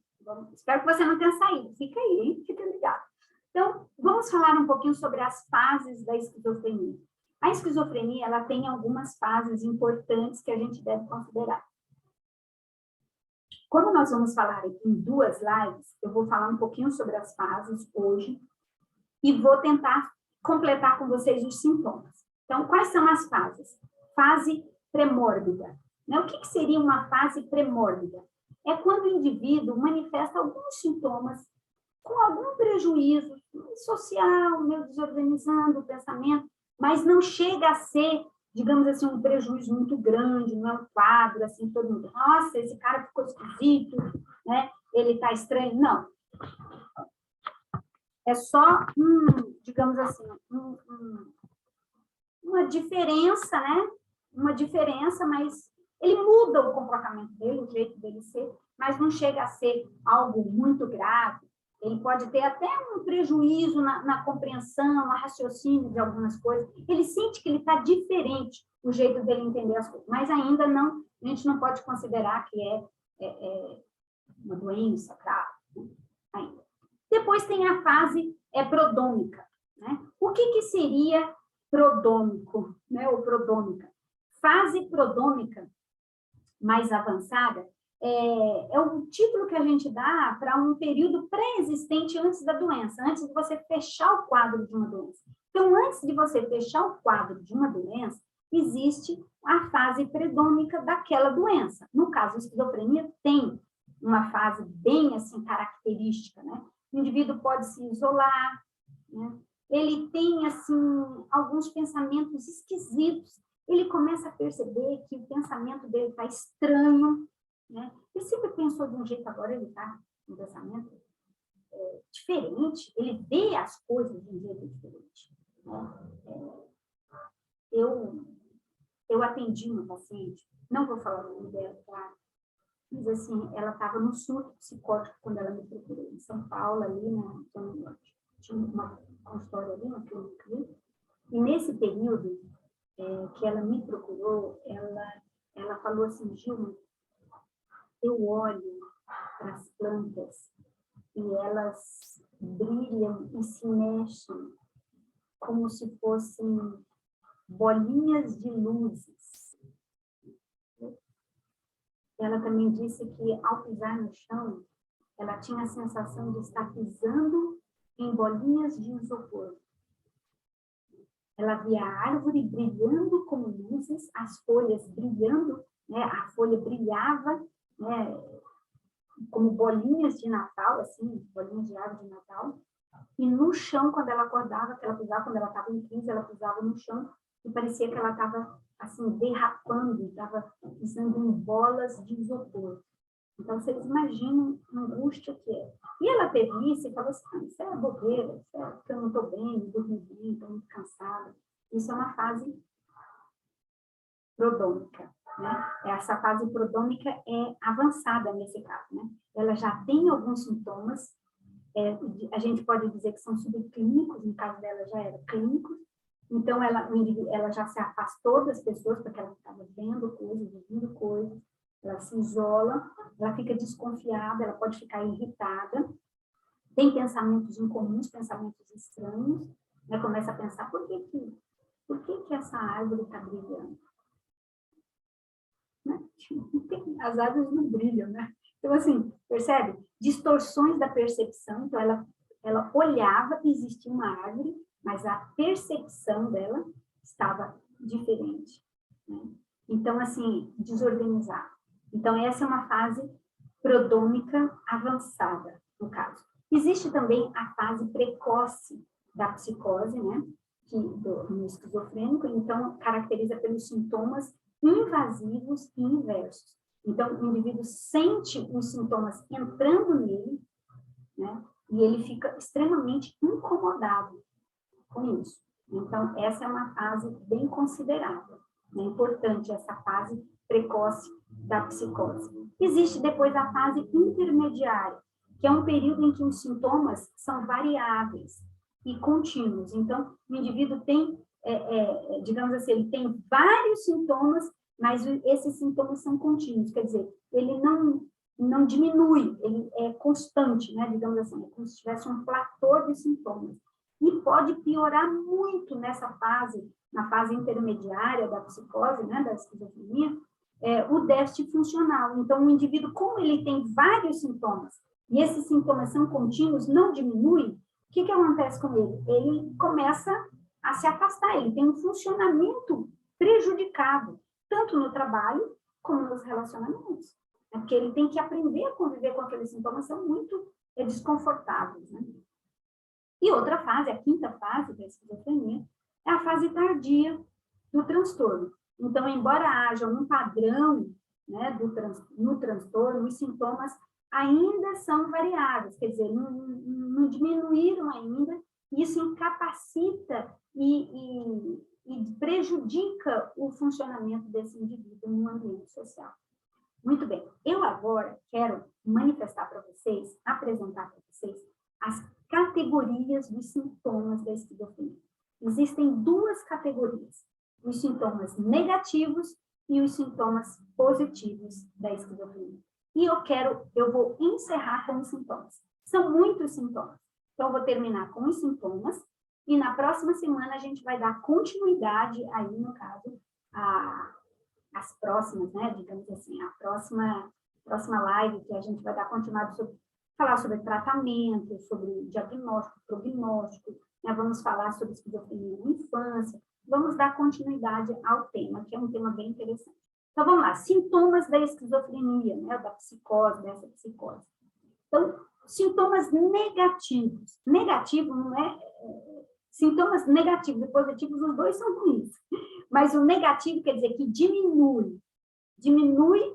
Espero que você não tenha saído. Fica aí, hein? Fica ligado. Então, vamos falar um pouquinho sobre as fases da esquizofrenia. A esquizofrenia, ela tem algumas fases importantes que a gente deve considerar. Como nós vamos falar aqui em 2 lives, eu vou falar um pouquinho sobre as fases hoje e vou tentar completar com vocês os sintomas. Então, quais são as fases? Fase premórbida. Né? O que seria uma fase premórbida? É quando o indivíduo manifesta alguns sintomas com algum prejuízo social, meio desorganizando o pensamento, mas não chega a ser, digamos assim, um prejuízo muito grande, não é um quadro, assim, todo mundo, nossa, esse cara ficou esquisito, né? Ele está estranho. Não. É só, digamos assim, uma diferença, né? Uma diferença, mas ele muda o comportamento dele, o jeito dele ser, mas não chega a ser algo muito grave. Ele pode ter até um prejuízo na compreensão, no raciocínio de algumas coisas. Ele sente que ele está diferente, o jeito dele entender as coisas, mas ainda não, a gente não pode considerar que é uma doença grave, né? Ainda. Depois tem a fase prodômica, né? O que seria prodômico, né? Ou prodômica? Fase prodômica mais avançada é o título que a gente dá para um período pré-existente antes da doença, antes de você fechar o quadro de uma doença. Então, antes de você fechar o quadro de uma doença, existe a fase predômica daquela doença. No caso, a esquizofrenia tem uma fase bem assim característica, né? O indivíduo pode se isolar, né? Ele tem assim alguns pensamentos esquisitos. Ele começa a perceber que o pensamento dele está estranho, né? Ele sempre pensou de um jeito, agora ele está com um pensamento diferente, ele vê as coisas de um jeito diferente. Né? Eu atendi uma paciente, não vou falar o nome dela, tá? Mas assim, ela estava no surto psicótico quando ela me procurou, em São Paulo, ali tinha uma consultória ali, uma clínica ali, e nesse período que ela me procurou, ela falou assim, Gilma, eu olho para as plantas e elas brilham e se mexem como se fossem bolinhas de luzes. Ela também disse que, ao pisar no chão, ela tinha a sensação de estar pisando em bolinhas de isopor. Ela via a árvore brilhando como luzes, as folhas brilhando, né? A folha brilhava, né? Como bolinhas de Natal, assim, bolinhas de árvore de Natal. E no chão, quando ela acordava, que ela pisava, quando ela estava em crise, ela pisava no chão e parecia que ela estava, assim, derrapando, estava pisando em bolas de isopor. Então, vocês imaginam a angústia que é. E ela teve isso e falou assim, isso é bobeira, isso é porque eu não estou bem, não dormi bem, estou muito cansada. Isso é uma fase prodômica, né? Essa fase prodômica é avançada nesse caso, né? Ela já tem alguns sintomas, a gente pode dizer que são subclínicos, no caso dela já era clínico, então ela já se afastou das pessoas, porque ela estava vendo coisas, ouvindo coisas, ela se isola, ela fica desconfiada, ela pode ficar irritada, tem pensamentos incomuns, pensamentos estranhos, né? Começa a pensar, por que essa árvore está brilhando? Né? As árvores não brilham, né? Então, assim, percebe? Distorções da percepção, então ela olhava, existia uma árvore, mas a percepção dela estava diferente, né? Então, assim, desorganizada. Então, essa é uma fase prodômica avançada, no caso. Existe também a fase precoce da psicose, né? No esquizofrênico, então, caracteriza pelos sintomas invasivos e inversos. Então, o indivíduo sente os sintomas entrando nele, né? E ele fica extremamente incomodado com isso. Então, essa é uma fase bem considerável. É importante essa fase precoce da psicose. Existe depois a fase intermediária, que é um período em que os sintomas são variáveis e contínuos. Então, o indivíduo tem, digamos assim, ele tem vários sintomas, mas esses sintomas são contínuos, quer dizer, ele não diminui, ele é constante, né? Digamos assim, é como se tivesse um platô de sintomas. E pode piorar muito nessa fase, na fase intermediária da psicose, né, da esquizofrenia, o déficit funcional. Então, o indivíduo, como ele tem vários sintomas, e esses sintomas são contínuos, não diminui, o que acontece com ele? Ele começa a se afastar, ele tem um funcionamento prejudicado, tanto no trabalho como nos relacionamentos. Né? Porque ele tem que aprender a conviver com aqueles sintomas, são muito desconfortáveis, né? E outra fase, a quinta fase da esquizofrenia, é a fase tardia do transtorno. Então, embora haja um padrão, né, no transtorno, os sintomas ainda são variáveis, quer dizer, não diminuíram ainda, isso incapacita e prejudica o funcionamento desse indivíduo no ambiente social. Muito bem, eu agora quero manifestar para vocês, apresentar para vocês, as categorias dos sintomas da esquizofrenia. Existem duas categorias, os sintomas negativos e os sintomas positivos da esquizofrenia. E eu vou encerrar com os sintomas. São muitos sintomas. Então, eu vou terminar com os sintomas e na próxima semana a gente vai dar continuidade aí, no caso, as próximas, né, digamos assim, a próxima live que a gente vai dar continuidade sobre falar sobre tratamento, sobre diagnóstico, prognóstico, né? Vamos falar sobre esquizofrenia na infância, vamos dar continuidade ao tema, que é um tema bem interessante. Então, vamos lá, sintomas da esquizofrenia, né? Da psicose, dessa psicose. Então, sintomas negativos. Negativo não é... Sintomas negativos e positivos, os dois são ruins. Mas o negativo quer dizer que diminui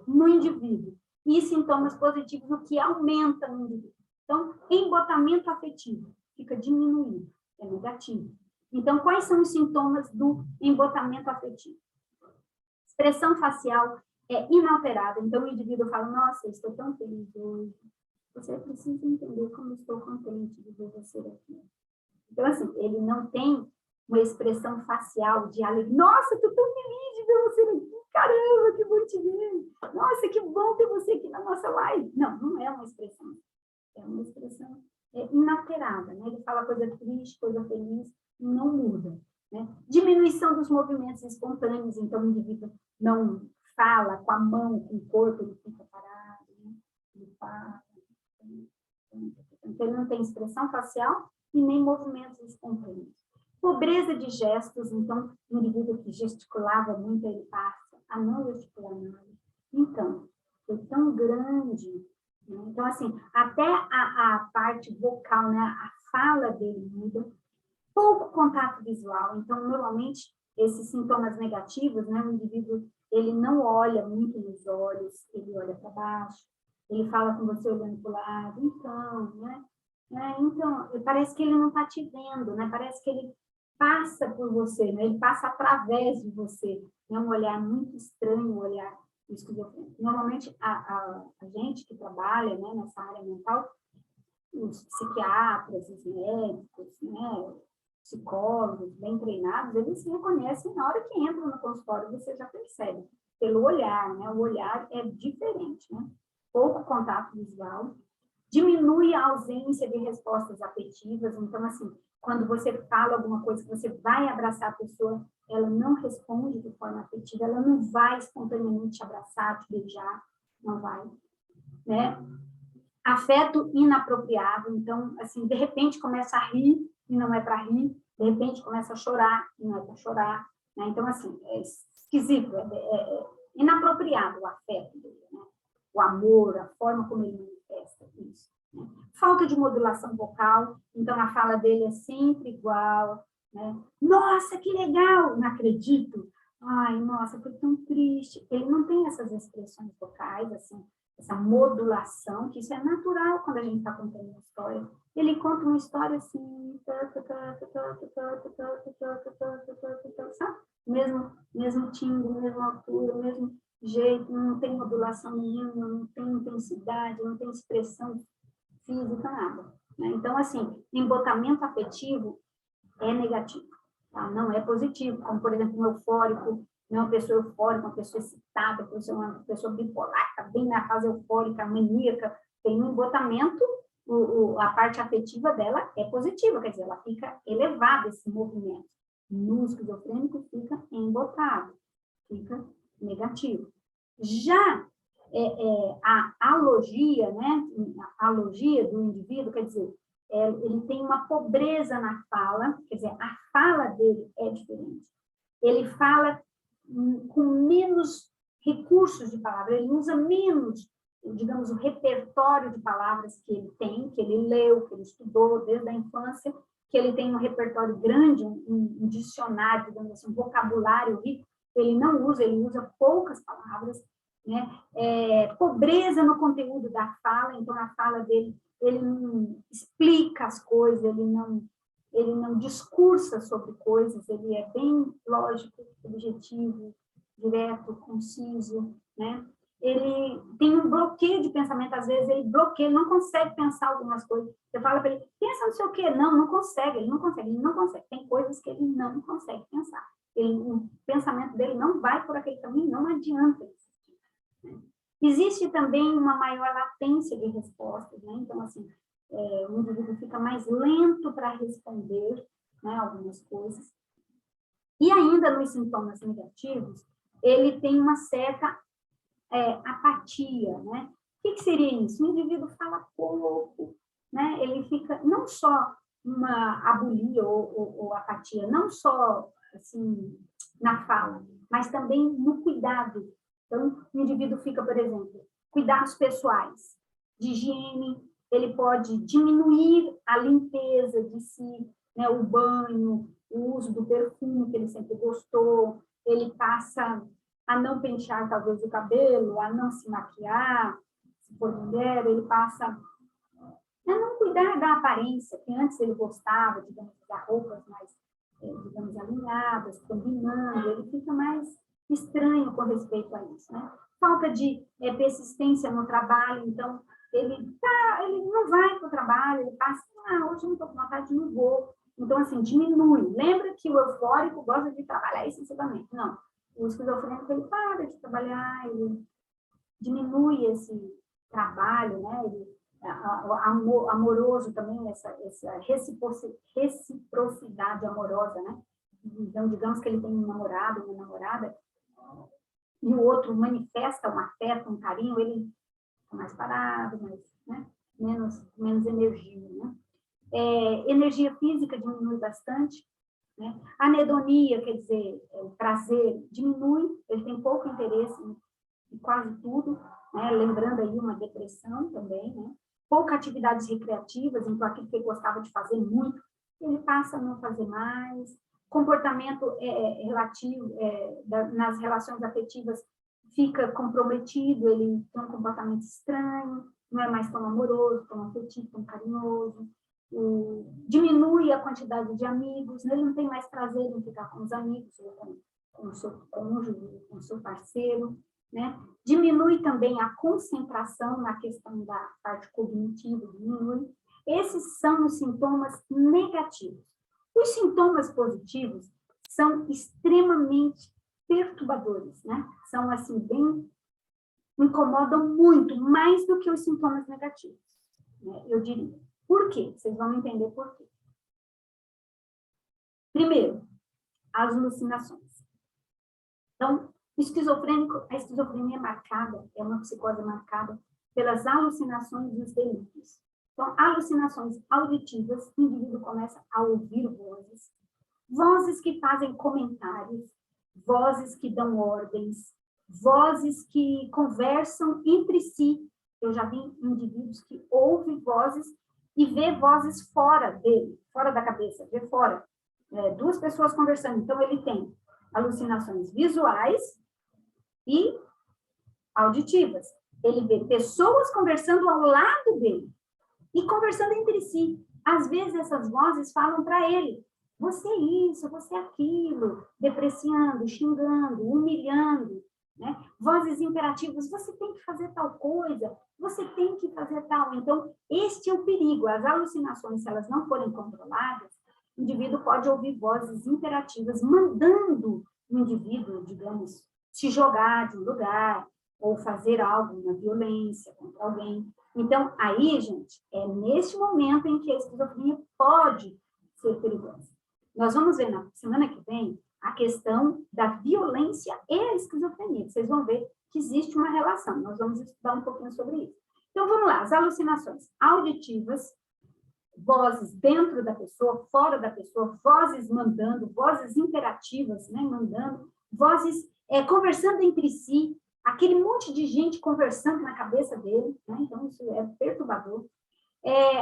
no indivíduo. E sintomas positivos, o que aumenta no indivíduo. Então, embotamento afetivo fica diminuído, é negativo. Então, quais são os sintomas do embotamento afetivo? Expressão facial é inalterada. Então, o indivíduo fala, nossa, eu estou tão feliz hoje. Você precisa entender como estou contente de ver você aqui. Então, assim, ele não tem uma expressão facial de alegria. Nossa, estou tão feliz de ver você aqui. Caramba, que bom te ver. Nossa, que bom ter você aqui na nossa live. Não é uma expressão. É uma expressão inalterada, né? Ele fala coisa triste, coisa feliz, não muda, né? Diminuição dos movimentos espontâneos, então o indivíduo não fala com a mão, com o corpo, ele fica parado, né? Ele fala, então ele não tem expressão facial e nem movimentos espontâneos. Pobreza de gestos, então o indivíduo que gesticulava muito, ele passa a não gesticular nada. Então, foi tão grande, né? Então, assim, até a parte vocal, né? A fala dele muda, pouco contato visual. Então, normalmente, esses sintomas negativos, né? O indivíduo, ele não olha muito nos olhos, ele olha para baixo, ele fala com você olhando para o lado, então, né? Então, parece que ele não está te vendo, né? Parece que ele passa por você, né? Ele passa através de você. É um olhar muito estranho, um olhar esquizofrênico. Normalmente, a gente que trabalha, né, nessa área mental, os psiquiatras, os médicos, né, psicólogos bem treinados, eles se reconhecem na hora que entram no consultório, você já percebe, pelo olhar, né? O olhar é diferente, né? Pouco contato visual, diminui a ausência de respostas afetivas, então, assim, quando você fala alguma coisa que você vai abraçar a pessoa, ela não responde de forma afetiva, ela não vai espontaneamente te abraçar, te beijar, não vai, né? Afeto inapropriado, então, assim, de repente começa a rir e não é para rir, de repente começa a chorar e não é para chorar, né? Então, assim, é esquisito, é inapropriado o afeto dele, né? O amor, a forma como ele manifesta isso, né? Falta de modulação vocal, então a fala dele é sempre igual, né? Nossa, que legal! Não acredito! Ai, nossa, foi tão triste. Ele não tem essas expressões vocais, assim, essa modulação, que isso é natural quando a gente está contando uma história. Ele conta uma história assim, sabe? Mesmo timbre, mesma altura, mesmo jeito, não tem modulação nenhuma, não tem intensidade, não tem expressão física, nada, né? Então, assim, embotamento afetivo é negativo, tá? Não é positivo, como, por exemplo, um eufórico, não é uma pessoa eufórica, uma pessoa excitada, uma pessoa bipolar, está bem na fase eufórica, maníaca, tem um embotamento, a parte afetiva dela é positiva, quer dizer, ela fica elevada, esse movimento. No esquizofrênico fica embotado, fica negativo. Já a alogia, né, a alogia do indivíduo, quer dizer, ele tem uma pobreza na fala, quer dizer, a fala dele é diferente. Ele fala com menos recursos de palavra, ele usa menos, digamos, o repertório de palavras que ele tem, que ele leu, que ele estudou desde a infância, que ele tem um repertório grande, um dicionário, digamos assim, um vocabulário rico, ele não usa, ele usa poucas palavras, né? Pobreza no conteúdo da fala, então a fala dele, ele não explica as coisas, ele não discursa sobre coisas, ele é bem lógico, objetivo, direto, conciso, né? Ele tem um bloqueio de pensamento, às vezes ele bloqueia, ele não consegue pensar algumas coisas. Você fala para ele, pensa não sei o quê, não consegue, ele não consegue. Tem coisas que ele não consegue pensar. O pensamento dele não vai por aquele caminho, não adianta existir, né? Existe também uma maior latência de respostas, né? Então, assim, o indivíduo fica mais lento para responder, né, algumas coisas. E ainda nos sintomas negativos, ele tem uma certa apatia, né? O que seria isso? O indivíduo fala pouco, né? Ele fica, não só uma abulia ou apatia, não só assim, na fala, mas também no cuidado. Então, o indivíduo fica, por exemplo, cuidados pessoais, de higiene, ele pode diminuir a limpeza de si, né? O banho, o uso do perfume que ele sempre gostou, ele passa a não pentear talvez o cabelo, a não se maquiar, se for mulher, ele passa a não cuidar da aparência, que antes ele gostava, digamos, das roupas mais, digamos, alinhadas, combinando, ele fica mais estranho com respeito a isso, né? Falta de persistência no trabalho, então, ele não vai para o trabalho, ele passa, hoje eu não estou com vontade, não vou. Então, assim, diminui. Lembra que o eufórico gosta de trabalhar excessivamente? Não. O esquizofrênico, ele para de trabalhar, ele diminui esse trabalho, né? amoroso também, essa reciprocidade amorosa, né? Então, digamos que ele tem um namorado, uma namorada, e o outro manifesta um afeto, um carinho, ele fica mais parado, né? menos energia, né? Energia física diminui bastante, né? Anedonia, quer dizer, o prazer diminui, ele tem pouco interesse em quase tudo, né? Lembrando aí uma depressão também, né? Pouca atividades recreativas, então aquilo que ele gostava de fazer muito, ele passa a não fazer mais. Comportamento relativo nas relações afetivas fica comprometido, ele tem um comportamento estranho, não é mais tão amoroso, tão afetivo, tão carinhoso, diminui a quantidade de amigos, né? Ele não tem mais prazer em ficar com os amigos, ou com o seu cônjuge, com o seu parceiro, né? Diminui também a concentração na questão da parte cognitiva, diminui. Esses são os sintomas negativos. Os sintomas positivos são extremamente perturbadores, né? São, assim, incomodam muito, mais do que os sintomas negativos, né? Eu diria. Por quê? Vocês vão entender por quê. Primeiro, as alucinações. Então, a esquizofrenia é uma psicose marcada pelas alucinações e os delírios. Então, alucinações auditivas, o indivíduo começa a ouvir vozes que fazem comentários, vozes que dão ordens, vozes que conversam entre si. Eu já vi indivíduos que ouvem vozes e vê vozes fora dele, fora da cabeça, vê fora. Duas pessoas conversando. Então, ele tem alucinações visuais e auditivas. Ele vê pessoas conversando ao lado dele e conversando entre si. Às vezes, essas vozes falam para ele: você é isso, você é aquilo, depreciando, xingando, humilhando, né? Vozes imperativas: você tem que fazer tal coisa, você tem que fazer tal. Então, este é o perigo. As alucinações, se elas não forem controladas, o indivíduo pode ouvir vozes imperativas mandando o indivíduo, digamos, se jogar de um lugar ou fazer algo, uma violência contra alguém. Então, aí, gente, é neste momento em que a esquizofrenia pode ser perigosa. Nós vamos ver na semana que vem a questão da violência e a esquizofrenia. Vocês vão ver que existe uma relação. Nós vamos estudar um pouquinho sobre isso. Então, vamos lá. As alucinações auditivas, vozes dentro da pessoa, fora da pessoa, vozes mandando, vozes imperativas, né, mandando, vozes conversando entre si, aquele monte de gente conversando na cabeça dele, né? Então isso é perturbador.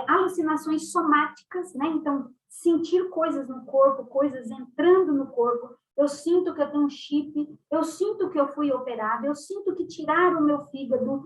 Alucinações somáticas, né? Então sentir coisas no corpo, coisas entrando no corpo. Eu sinto que eu tenho um chip, eu sinto que eu fui operada, eu sinto que tiraram o meu fígado,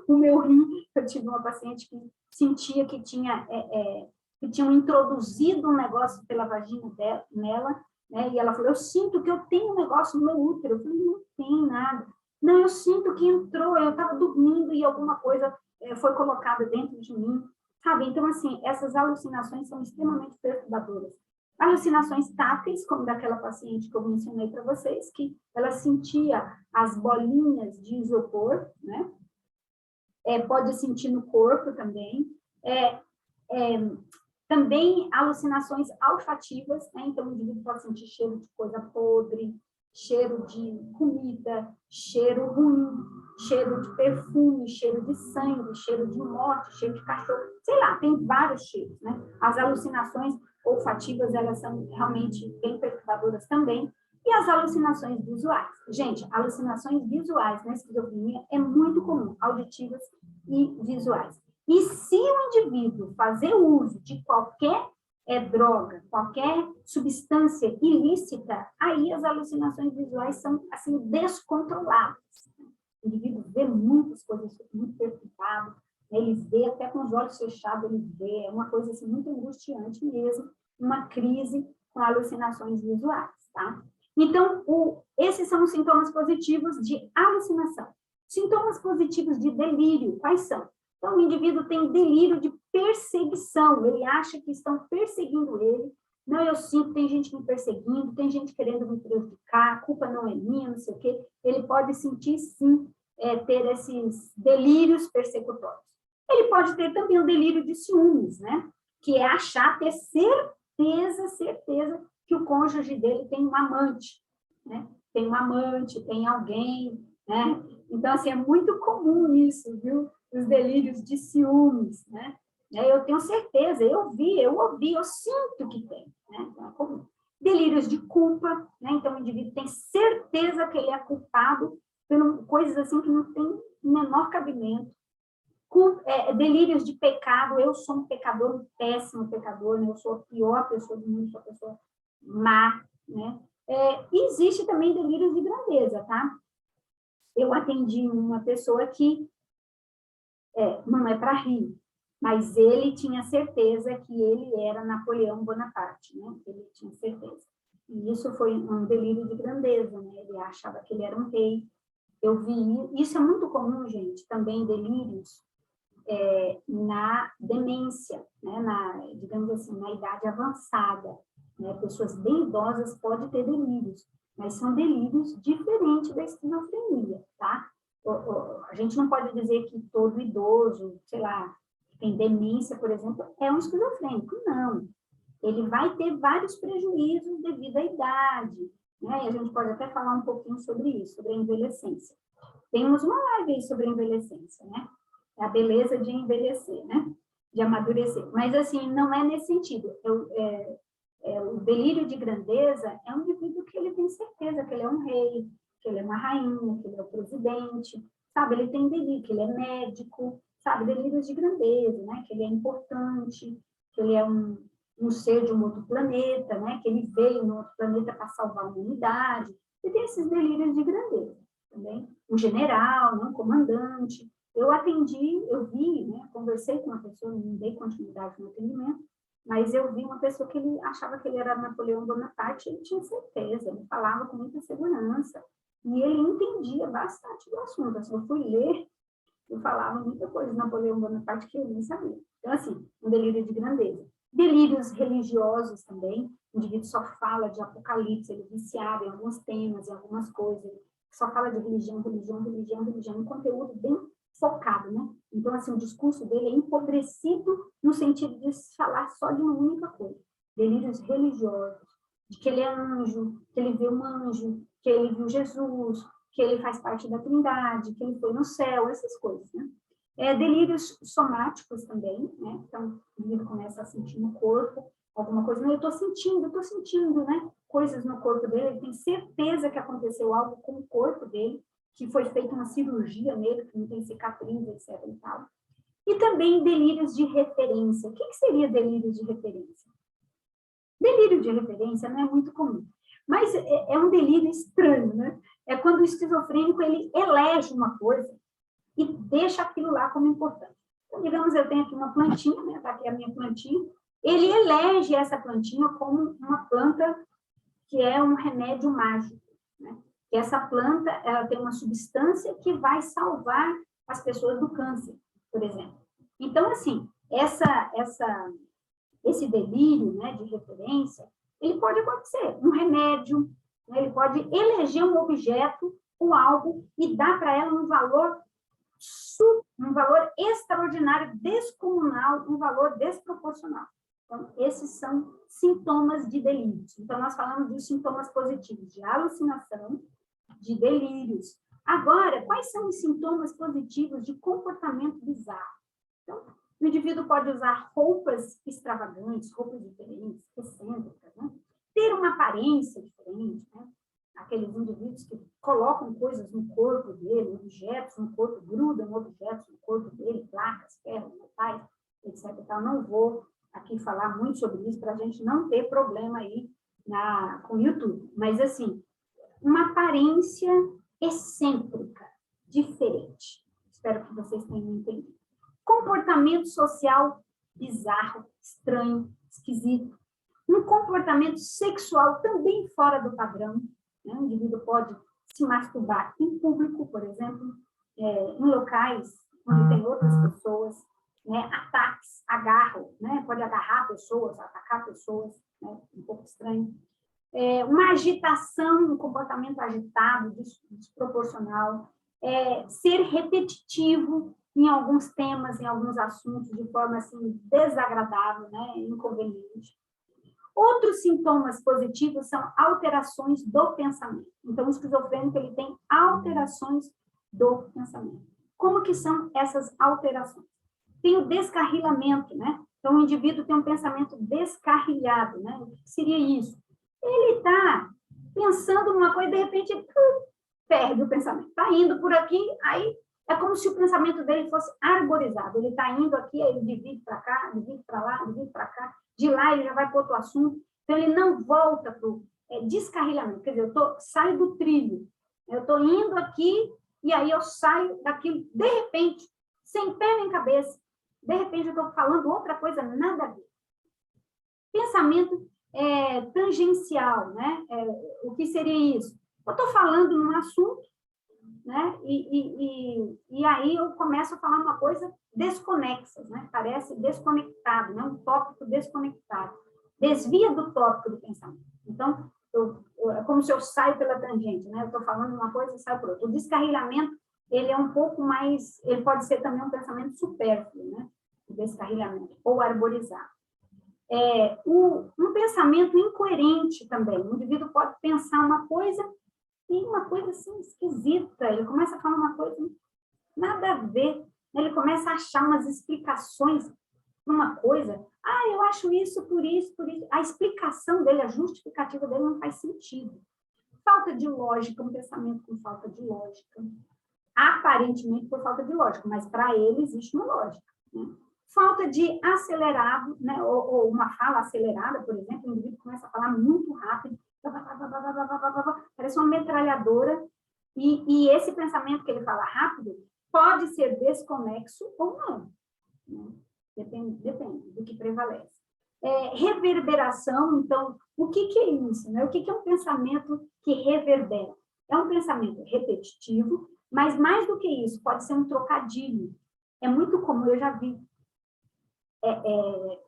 o meu rim. Eu tive uma paciente que sentia que tinham introduzido um negócio pela vagina nela, né? E ela falou: eu sinto que eu tenho um negócio no meu útero. Eu falei: não tem nada. Não, eu sinto que entrou, eu estava dormindo e alguma coisa foi colocada dentro de mim, sabe? Então, assim, essas alucinações são extremamente perturbadoras. Alucinações táteis, como daquela paciente que eu mencionei para vocês, que ela sentia as bolinhas de isopor, né? Pode sentir no corpo também. Também alucinações olfativas, né? Então o indivíduo pode sentir cheiro de coisa podre, cheiro de comida, cheiro ruim, cheiro de perfume, cheiro de sangue, cheiro de morte, cheiro de cachorro, sei lá, tem vários cheiros, né? As alucinações olfativas, elas são realmente bem perturbadoras também. E as alucinações visuais. Gente, alucinações visuais na esquizofrenia é muito comum, auditivas e visuais. E se o indivíduo fazer uso de qualquer droga, qualquer substância ilícita, aí as alucinações visuais são, assim, descontroladas. O indivíduo vê muitas coisas, muito perturbado, ele vê até com os olhos fechados, ele vê, é uma coisa assim, muito angustiante mesmo, uma crise com alucinações visuais, tá? Então, esses são os sintomas positivos de alucinação. Sintomas positivos de delírio, quais são? Então, o indivíduo tem delírio de perseguição, ele acha que estão perseguindo ele. Não, eu sinto, tem gente me perseguindo, tem gente querendo me prejudicar, a culpa não é minha, não sei o quê. Ele pode sentir, sim, ter esses delírios persecutórios. Ele pode ter também o delírio de ciúmes, né? Que é achar, ter certeza que o cônjuge dele tem um amante, né? Tem um amante, tem alguém, né? Então, assim, é muito comum isso, viu? Os delírios de ciúmes, né? Eu tenho certeza, eu ouvi, eu sinto que tem, né? Então, é comum. Delírios de culpa, né? Então, o indivíduo tem certeza que ele é culpado por coisas assim que não tem o menor cabimento. Delírios de pecado, eu sou um pecador, um péssimo pecador, né? Eu sou a pior pessoa do mundo, sou a pessoa má, né? Existe também delírios de grandeza, tá? Eu atendi uma pessoa que, não é para rir, mas ele tinha certeza que ele era Napoleão Bonaparte, né? Ele tinha certeza. E isso foi um delírio de grandeza, né? Ele achava que ele era um rei. Eu vi, isso é muito comum, gente, também delírios na demência, né? Digamos assim, na idade avançada. Né? Pessoas bem idosas podem ter delírios, mas são delírios diferentes da esquizofrenia, tá? A gente não pode dizer que todo idoso, sei lá, que tem demência, por exemplo, é um esquizofrênico. Não. Ele vai ter vários prejuízos devido à idade, né? E a gente pode até falar um pouquinho sobre isso, sobre a envelhecência. Temos uma live aí sobre a envelhecência, né? A beleza de envelhecer, né? De amadurecer. Mas, assim, não é nesse sentido. O delírio de grandeza é um indivíduo que ele tem certeza que ele é um rei, que ele é uma rainha, que ele é o presidente, sabe? Ele tem delírio, que ele é médico, sabe? Delírios de grandeza, né? Que ele é importante, que ele é um ser de um outro planeta, né? Que ele veio no outro planeta para salvar a humanidade. E tem esses delírios de grandeza também. Um general, né? Um comandante. Eu atendi, eu vi, né? Conversei com uma pessoa, não dei continuidade no atendimento, mas eu vi uma pessoa que ele achava que ele era Napoleão Bonaparte, ele tinha certeza, ele falava com muita segurança, e ele entendia bastante do assunto. Assim, eu fui ler, eu falava muita coisa de Napoleão Bonaparte que eu nem sabia. Então, assim, um delírio de grandeza. Delírios religiosos também, o indivíduo só fala de apocalipse, ele é viciado em alguns temas, em algumas coisas, só fala de religião, um conteúdo bem focado, né? Então, assim, o discurso dele é empobrecido no sentido de falar só de uma única coisa. Delírios religiosos, de que ele é anjo, que ele viu um anjo, que ele viu Jesus, que ele faz parte da Trindade, que ele foi no céu, essas coisas, né? Delírios somáticos também, né? Então, o indivíduo começa a sentir no corpo alguma coisa, eu estou sentindo, né? Coisas no corpo dele, ele tem certeza que aconteceu algo com o corpo dele, que foi feita uma cirurgia nele, que não tem cicatriz, etc. E tal. E também delírios de referência. O que seria delírio de referência? Delírio de referência não é muito comum, mas é um delírio estranho, né? É quando o esquizofrênico ele elege uma coisa e deixa aquilo lá como importante. Então, digamos, eu tenho aqui uma plantinha, né? Está aqui a minha plantinha, ele elege essa plantinha como uma planta que é um remédio mágico, né? Que essa planta ela tem uma substância que vai salvar as pessoas do câncer, por exemplo. Então, assim, esse delírio, né, de referência, ele pode acontecer. Um remédio, né, ele pode eleger um objeto ou algo e dar para ela um valor extraordinário, descomunal, um valor desproporcional. Então, esses são sintomas de delírios. Então, nós falamos dos sintomas positivos de alucinação, de delírios. Agora, quais são os sintomas positivos de comportamento bizarro? Então, o indivíduo pode usar roupas extravagantes, roupas diferentes, excêntricas, né? Ter uma aparência diferente, né? Aqueles indivíduos que colocam coisas no corpo dele, objetos no corpo, grudam objetos no corpo dele, placas, ferros, metais, etc. Então, não vou aqui falar muito sobre isso para a gente não ter problema aí com o YouTube. Mas, assim, uma aparência excêntrica, diferente. Espero que vocês tenham entendido. Comportamento social bizarro, estranho, esquisito. Um comportamento sexual também fora do padrão. Né? O indivíduo pode se masturbar em público, por exemplo, em locais onde tem outras pessoas, né? Ataques, agarro, né? Pode agarrar pessoas, atacar pessoas, né? Um pouco estranho. Uma agitação, um comportamento agitado, desproporcional, ser repetitivo, em alguns temas, em alguns assuntos, de forma assim, desagradável, né? Inconveniente. Outros sintomas positivos são alterações do pensamento. Então, o esquizofrênico ele tem alterações do pensamento. Como que são essas alterações? Tem o descarrilamento, né? Então, o indivíduo tem um pensamento descarrilhado, né? O que seria isso? Ele está pensando numa coisa e, de repente, perde o pensamento. Está indo por aqui, aí é como se o pensamento dele fosse arborizado. Ele está indo aqui, aí ele divide para cá, divide para lá, divide para cá. De lá ele já vai para outro assunto. Então, ele não volta para o descarrilamento. Quer dizer, saio do trilho. Eu estou indo aqui e aí eu saio daquilo, de repente, sem pé nem cabeça. De repente, eu estou falando outra coisa, nada a ver. Pensamento tangencial, né? O que seria isso? Eu estou falando num assunto, né? E aí eu começo a falar uma coisa desconexa, né? Parece desconectado, né? Um tópico desconectado. Desvia do tópico do pensamento. Então, é como se eu saio pela tangente, né? Eu estou falando uma coisa e saio por outra. O descarrilamento, ele é um pouco mais, ele pode ser também um pensamento supérfluo, né? O descarrilamento, ou arborizado. Um pensamento incoerente também. O indivíduo pode pensar uma coisa e uma coisa assim esquisita. Ele começa a falar uma coisa nada a ver. Ele começa a achar umas explicações para uma coisa. Ah, eu acho isso por isso, por isso. A explicação dele, a justificativa dele não faz sentido. Falta de lógica, um pensamento com falta de lógica. Aparentemente por falta de lógica, mas para ele existe uma lógica, né? Falta de acelerado, né? Ou uma fala acelerada, por exemplo, o indivíduo começa a falar muito rápido, parece uma metralhadora, e esse pensamento que ele fala rápido pode ser desconexo ou não, né? Depende do que prevalece. Reverberação, então, o que é isso, né? O que é um pensamento que reverbera? É um pensamento repetitivo, mas mais do que isso, pode ser um trocadilho. É muito comum, eu já vi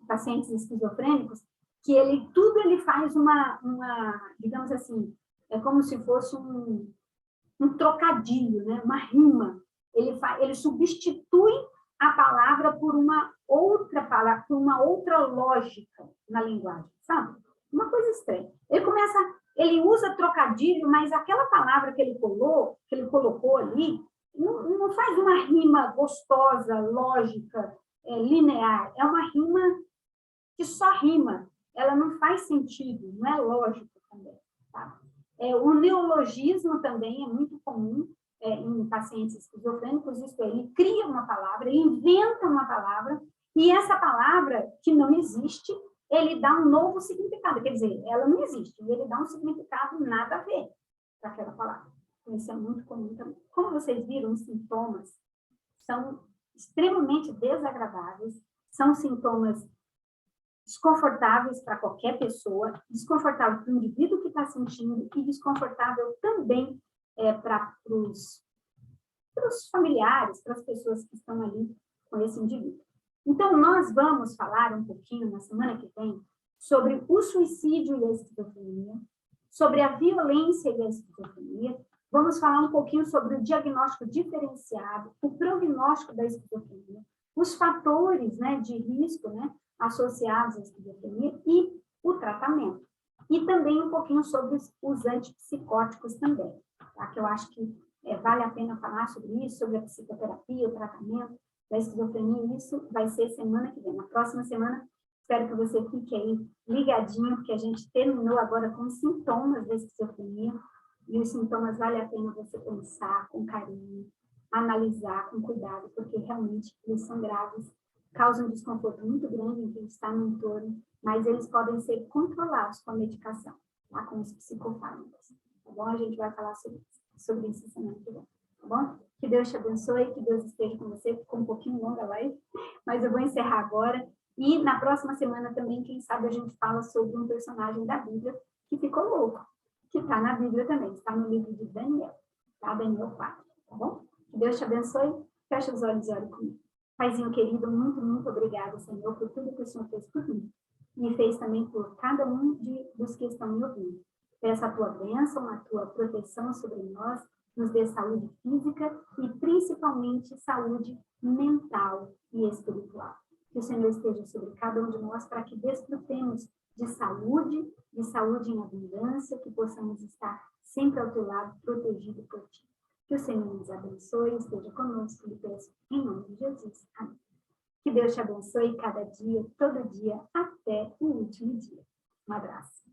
pacientes esquizofrênicos que tudo ele faz digamos assim, é como se fosse um trocadilho, né? Uma rima. Ele substitui a palavra por uma outra palavra, por uma outra lógica na linguagem, sabe? Uma coisa estranha. Ele usa trocadilho, mas aquela palavra que ele colocou ali, não faz uma rima gostosa, lógica, linear. É uma rima que só rima. Ela não faz sentido, não é lógico também, tá? O neologismo também é muito comum em pacientes esquizofrênicos, isso é, ele cria uma palavra, ele inventa uma palavra, e essa palavra, que não existe, ele dá um novo significado, quer dizer, ela não existe, e ele dá um significado nada a ver com aquela palavra. Isso é muito comum também. Como vocês viram, os sintomas são extremamente desagradáveis, são sintomas desconfortáveis para qualquer pessoa, desconfortável para o indivíduo que está sentindo e desconfortável também para os familiares, para as pessoas que estão ali com esse indivíduo. Então, nós vamos falar um pouquinho na semana que vem sobre o suicídio e a esquizofrenia, sobre a violência e a esquizofrenia, vamos falar um pouquinho sobre o diagnóstico diferenciado, o prognóstico da esquizofrenia, os fatores, né, de risco, né, associados à esquizofrenia e o tratamento. E também um pouquinho sobre os antipsicóticos também, tá? Que eu acho que vale a pena falar sobre isso, sobre a psicoterapia, o tratamento da esquizofrenia. Isso vai ser semana que vem. Na próxima semana, espero que você fique aí ligadinho, porque a gente terminou agora com os sintomas da esquizofrenia, e os sintomas vale a pena você pensar com carinho, analisar com cuidado, porque realmente eles são graves, causam um desconforto muito grande em quem está no entorno, mas eles podem ser controlados com a medicação, tá? Com os psicofármacos, tá bom? A gente vai falar sobre isso semana que vem, tá bom? Que Deus te abençoe, que Deus esteja com você. Ficou um pouquinho longa a live, mas eu vou encerrar agora. E na próxima semana também, quem sabe, a gente fala sobre um personagem da Bíblia que ficou louco, que está na Bíblia também, está no livro de Daniel, tá? Daniel 4, tá bom? Que Deus te abençoe. Fecha os olhos e ore comigo. Paizinho querido, muito, muito obrigada, Senhor, por tudo que o Senhor fez por mim. E fez também por cada um dos que estão me ouvindo. Peço a tua bênção, a tua proteção sobre nós, nos dê saúde física e principalmente saúde mental e espiritual. Que o Senhor esteja sobre cada um de nós para que desfrutemos de saúde em abundância, que possamos estar sempre ao teu lado, protegido por ti. Que o Senhor nos abençoe, esteja conosco, lhe peço em nome de Jesus. Amém. Que Deus te abençoe cada dia, todo dia, até o último dia. Um abraço.